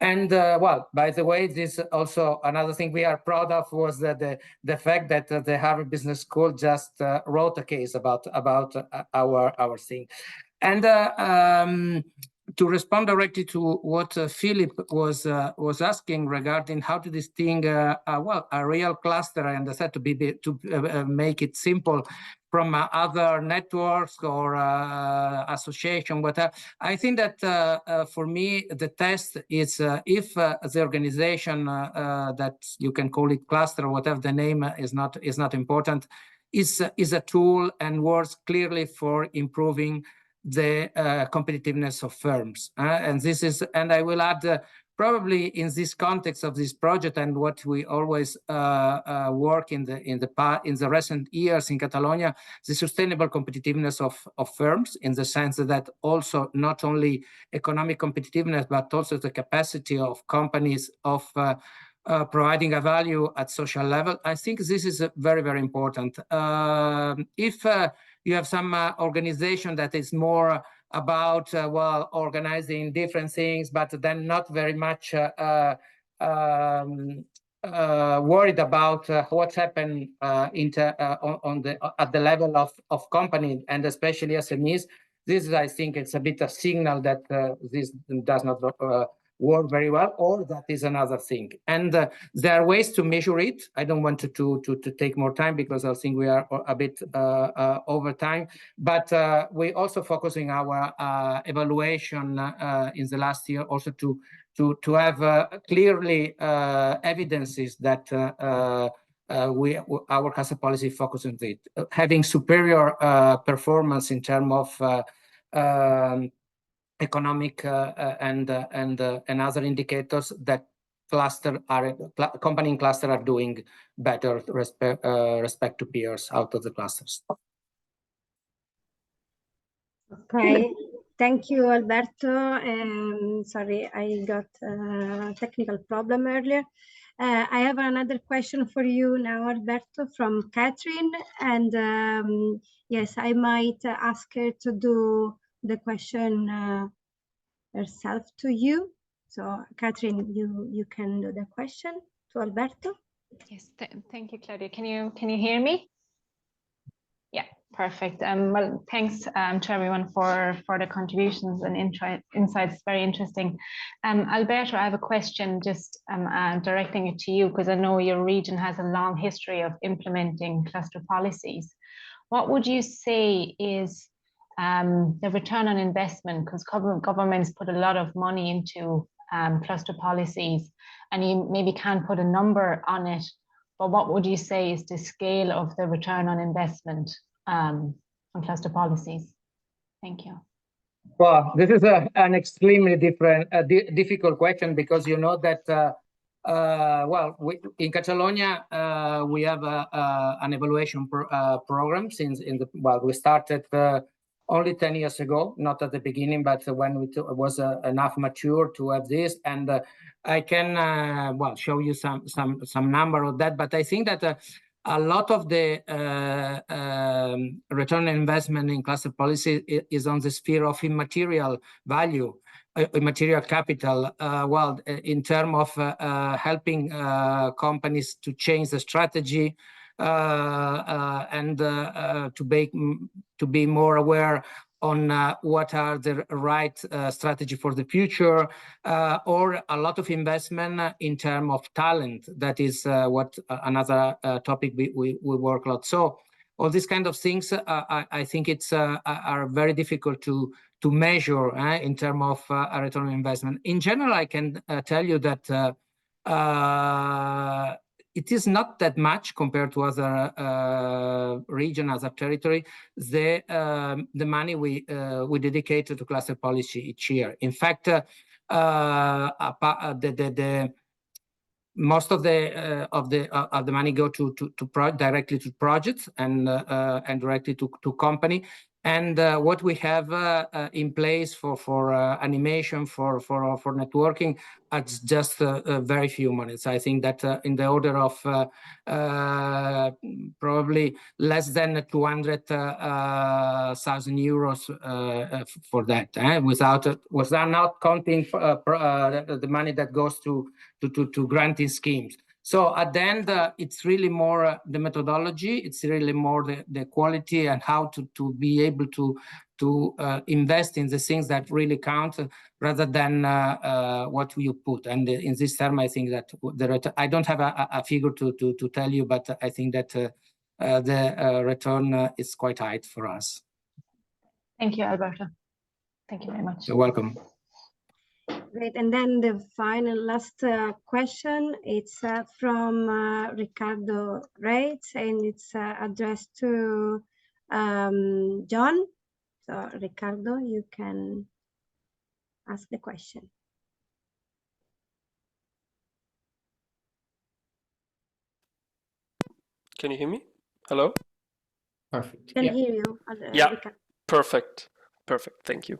And well, by the way, this also another thing we are proud of was that the fact that the Harvard Business School just wrote a case about our thing. And to respond directly to what Philip was asking regarding how to distinguish well, a real cluster, I understand to make it simple from other networks or association, whatever. I think that for me, the test is if the organization that you can call it cluster or whatever the name is not important, is a tool and works clearly for improving the competitiveness of firms. And this is, and I will add probably in this context of this project and what we always work in the recent years in Catalonia, the sustainable competitiveness of firms, in the sense that also not only economic competitiveness, but also the capacity of companies of providing a value at social level. I think this is very, very important. If you have some organization that is more about, well, organizing different things, but then not very much worried about what's happened at the level of company and especially SMEs. This is, I think, it's a bit of signal that this does not work very well, or that is another thing. And there are ways to measure it. I don't want to take more time because I think we are a bit over time. But we also focusing our evaluation in the last year also to have clearly evidences that our cluster policy focuses on it, having superior performance in terms of economic and other indicators that company in cluster are doing better respect to peers out of the clusters. Okay, thank you, Alberto. Sorry, I got a technical problem earlier. I have another question for you now, Alberto, from Catherine. And yes, I might ask her to do the question herself to you. So, Catherine, you can do the question to Alberto. Yes, thank you, Claudia. Can you hear me? Yeah, perfect. Well, thanks to everyone for the contributions and insights. Very interesting. Alberto, I have a question, just directing it to you, because I know your region has a long history of implementing cluster policies. What would you say is the return on investment? Because governments put a lot of money into cluster policies, and you maybe can't put a number on it, but what would you say is the scale of the return on investment on cluster policies? Thank you. Well, this is an extremely difficult question, because you know that well, in Catalonia we have an evaluation program since we started only 10 years ago, not at the beginning, but when it was enough mature to have this. And I can well show you some number of that, but I think that a lot of the return on investment in cluster policy is on the sphere of immaterial value, immaterial capital. Well, in terms of helping companies to change the strategy and to be more aware on what are the right strategy for the future, or a lot of investment in terms of talent. That is what another topic we work a lot. So all these kind of things, I think it's are very difficult to measure in terms of a return on investment. In general, I can tell you that it is not that much compared to other region, other territory, the money we dedicate to cluster policy each year. In fact, most of the money go directly to projects and directly to company. And what we have in place for animation, for networking, it's just very few minutes. I think that in the order of probably less than 200,000 euros for that, without not counting the money that goes to granting schemes. So at the end, it's really more the methodology, it's really more the quality and how to be able to invest in the things that really count rather than what you put. And in this term, I think that I don't have a figure to tell you, but I think that the return is quite high for us. Thank you, Alberto. Thank you very much. You're welcome. Great, and then the final last question, it's from Ricardo Reitz, and it's addressed to John. So Ricardo, you can ask the question. Can you hear me? Hello? Perfect. Can hear you. Yeah, Ricardo. perfect. Perfect, thank you.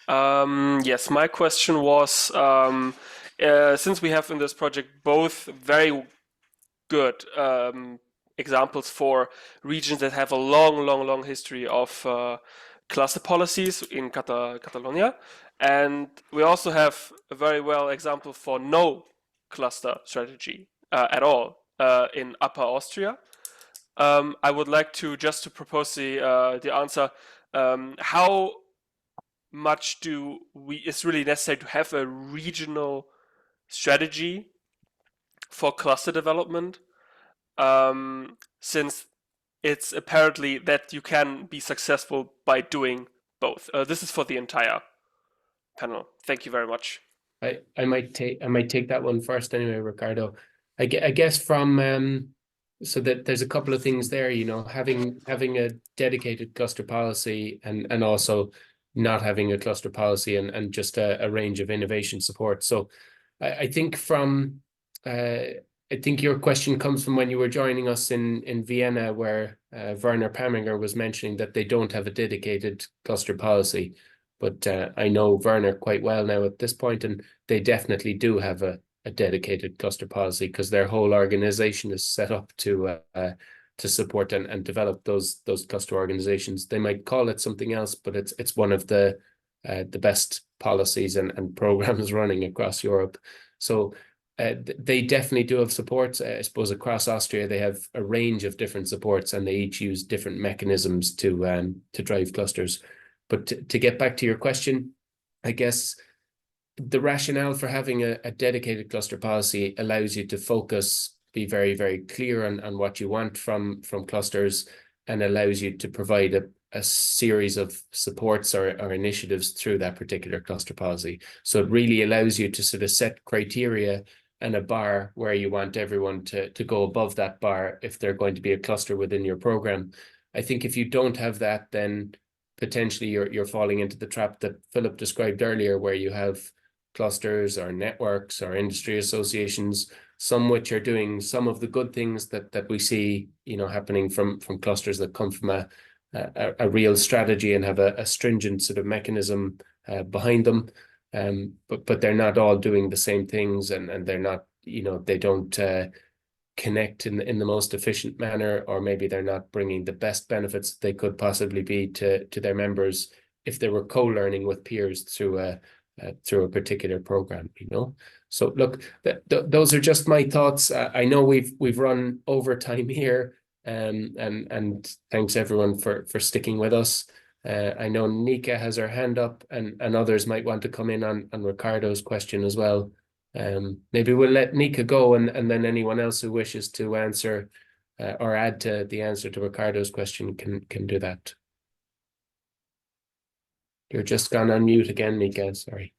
Yes, my question was, since we have in this project both very good examples for regions that have a long history of cluster policies in Catalonia, and we also have a very well example for no cluster strategy at all in Upper Austria. I would like to just to propose the answer, how much is really necessary to have a regional strategy for cluster development, since it's apparently that you can be successful by doing both. This is for the entire panel. Thank you very much. I might take that one first anyway, Ricardo. I guess from so that there's a couple of things there, you know, having a dedicated cluster policy and also not having a cluster policy and just a range of innovation support. So I think I think your question comes from when you were joining us in Vienna, where Werner Pamminger was mentioning that they don't have a dedicated cluster policy. But I know Werner quite well now at this point, and they definitely do have a dedicated cluster policy because their whole organization is set up to support and develop those cluster organizations. They might call it something else, but it's one of the best policies and programs running across Europe. So they definitely do have supports. I suppose across Austria they have a range of different supports, and they each use different mechanisms to drive clusters. But to get back to your question, I guess the rationale for having a dedicated cluster policy allows you to focus, be very, very clear on what you want from clusters, and allows you to provide a series of supports or initiatives through that particular cluster policy. So it really allows you to sort of set criteria and a bar where you want everyone to go above that bar if they're going to be a cluster within your program. I think if you don't have that, then potentially you're falling into the trap that Philip described earlier, where you have clusters or networks or industry associations, some which are doing some of the good things that we see, you know, happening from clusters that come from a real strategy and have a stringent sort of mechanism behind them. But they're not all doing the same things, and they're not, you know, they don't connect in the most efficient manner, or maybe they're not bringing the best benefits they could possibly be to their members if they were co-learning with peers through a particular program, you know. So look, those are just my thoughts. I know we've run over time here, and thanks everyone for sticking with us. I know Nika has her hand up, and others might want to come in on Ricardo's question as well. Maybe we'll let Nika go, and then anyone else who wishes to answer or add to the answer to Ricardo's question can do that. You're just gone on mute again, Nika, sorry.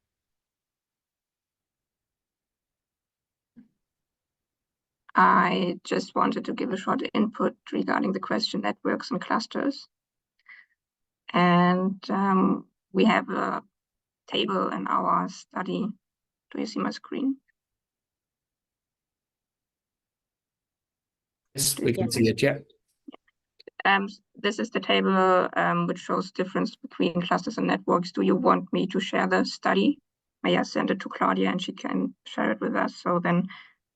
I just wanted to give a short input regarding the question networks and clusters. And we have a table in our study. Do you see my screen? Yes, we can see it, yeah. this is the table which shows difference between clusters and networks. Do you want me to share the study? May I send it to Claudia and she can share it with us? So then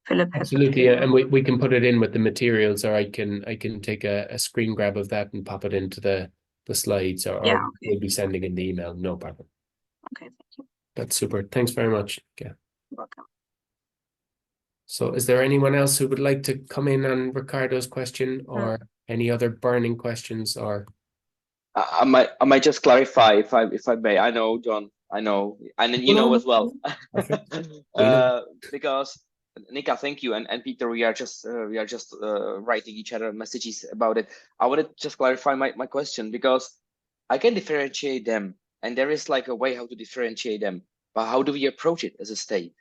Philip has absolutely, yeah, and we can put it in with the materials, or I can take a screen grab of that and pop it into the slides, or we'll be sending in the email. No problem. Okay, thank you. That's super. Thanks very much. Yeah. Welcome. So is there anyone else who would like to come in on Ricardo's question, or any other burning questions? Or I might just clarify if I may. I know, John, I know, and then you know as well. Because Nika, thank you, and Peter, we are just writing each other messages about it. I want to just clarify my question, because I can differentiate them, and there is like a way how to differentiate them. But how do we approach it as a state?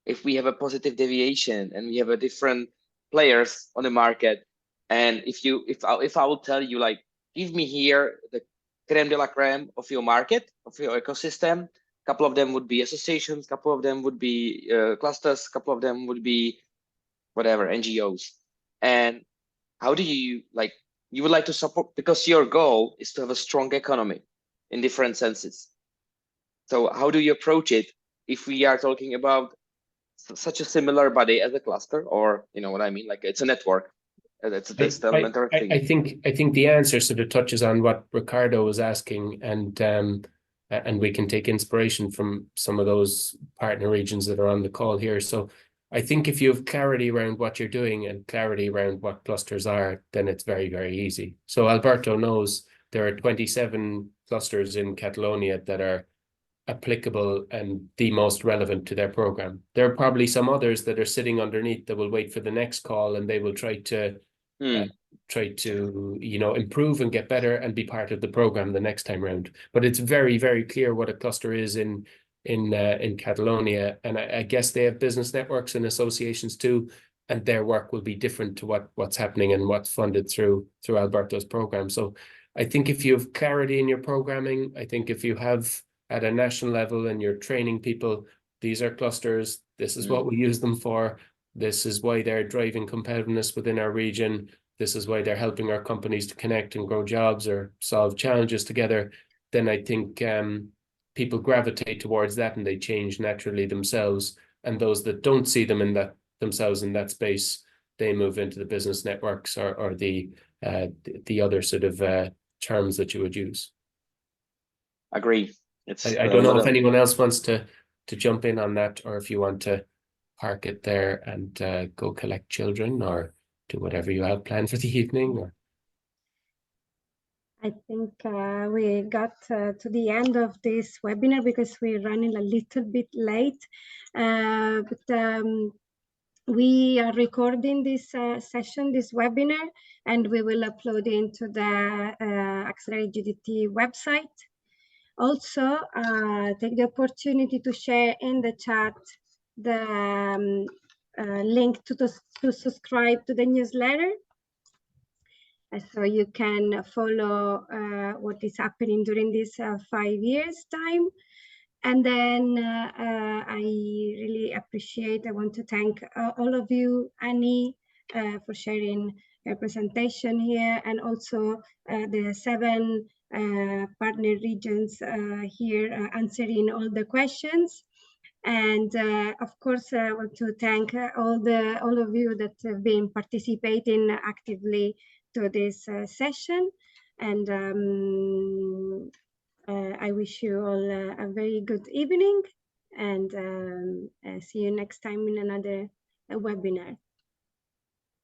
If we have a positive deviation and we have a different players on the market, and if I will tell you, like, give me here the creme de la creme of your market, of your ecosystem. A couple of them would be associations, a couple of them would be clusters, a couple of them would be whatever, NGOs. And how do you, like, you would like to support, because your goal is to have a strong economy in different senses. So how do you approach it if we are talking about such a similar body as a cluster, or you know what I mean, like it's a network? That's the elementary thing. I think the answer sort of touches on what Ricardo was asking, and we can take inspiration from some of those partner regions that are on the call here. So I think if you have clarity around what you're doing and clarity around what clusters are, then it's very, very easy. So Alberto knows there are 27 clusters in Catalonia that are applicable and the most relevant to their program. There are probably some others that are sitting underneath that will wait for the next call, and they will try to improve and get better and be part of the program the next time around. But it's very, very clear what a cluster is in Catalonia, and I guess they have business networks and associations too, and their work will be different to what's happening and what's funded through Alberto's program. So I think if you have clarity in your programming, I think if you have at a national level and you're training people, these are clusters, this is what we use them for, this is why they're driving competitiveness within our region, this is why they're helping our companies to connect and grow jobs or solve challenges together, then I think people gravitate towards that and they change naturally themselves. And those that don't see them in that themselves in that space, they move into the business networks or the other sort of terms that you would use. Agree. I don't know if anyone else wants to jump in on that, or if you want to park it there and go collect children or do whatever you have planned for the evening. Or I think we got to the end of this webinar because we're running a little bit late, but we are recording this session, this webinar, and we will upload it into the Accelerate GDT website. Also, take the opportunity to share in the chat the link to subscribe to the newsletter, so you can follow what is happening during this 5 years time. And then I really appreciate, I want to thank all of you, Annie, for sharing your presentation here, and also the 7 partner regions here answering all the questions. And of course, I want to thank all of you that have been participating actively to this session. And I wish you all a very good evening, and see you next time in another webinar.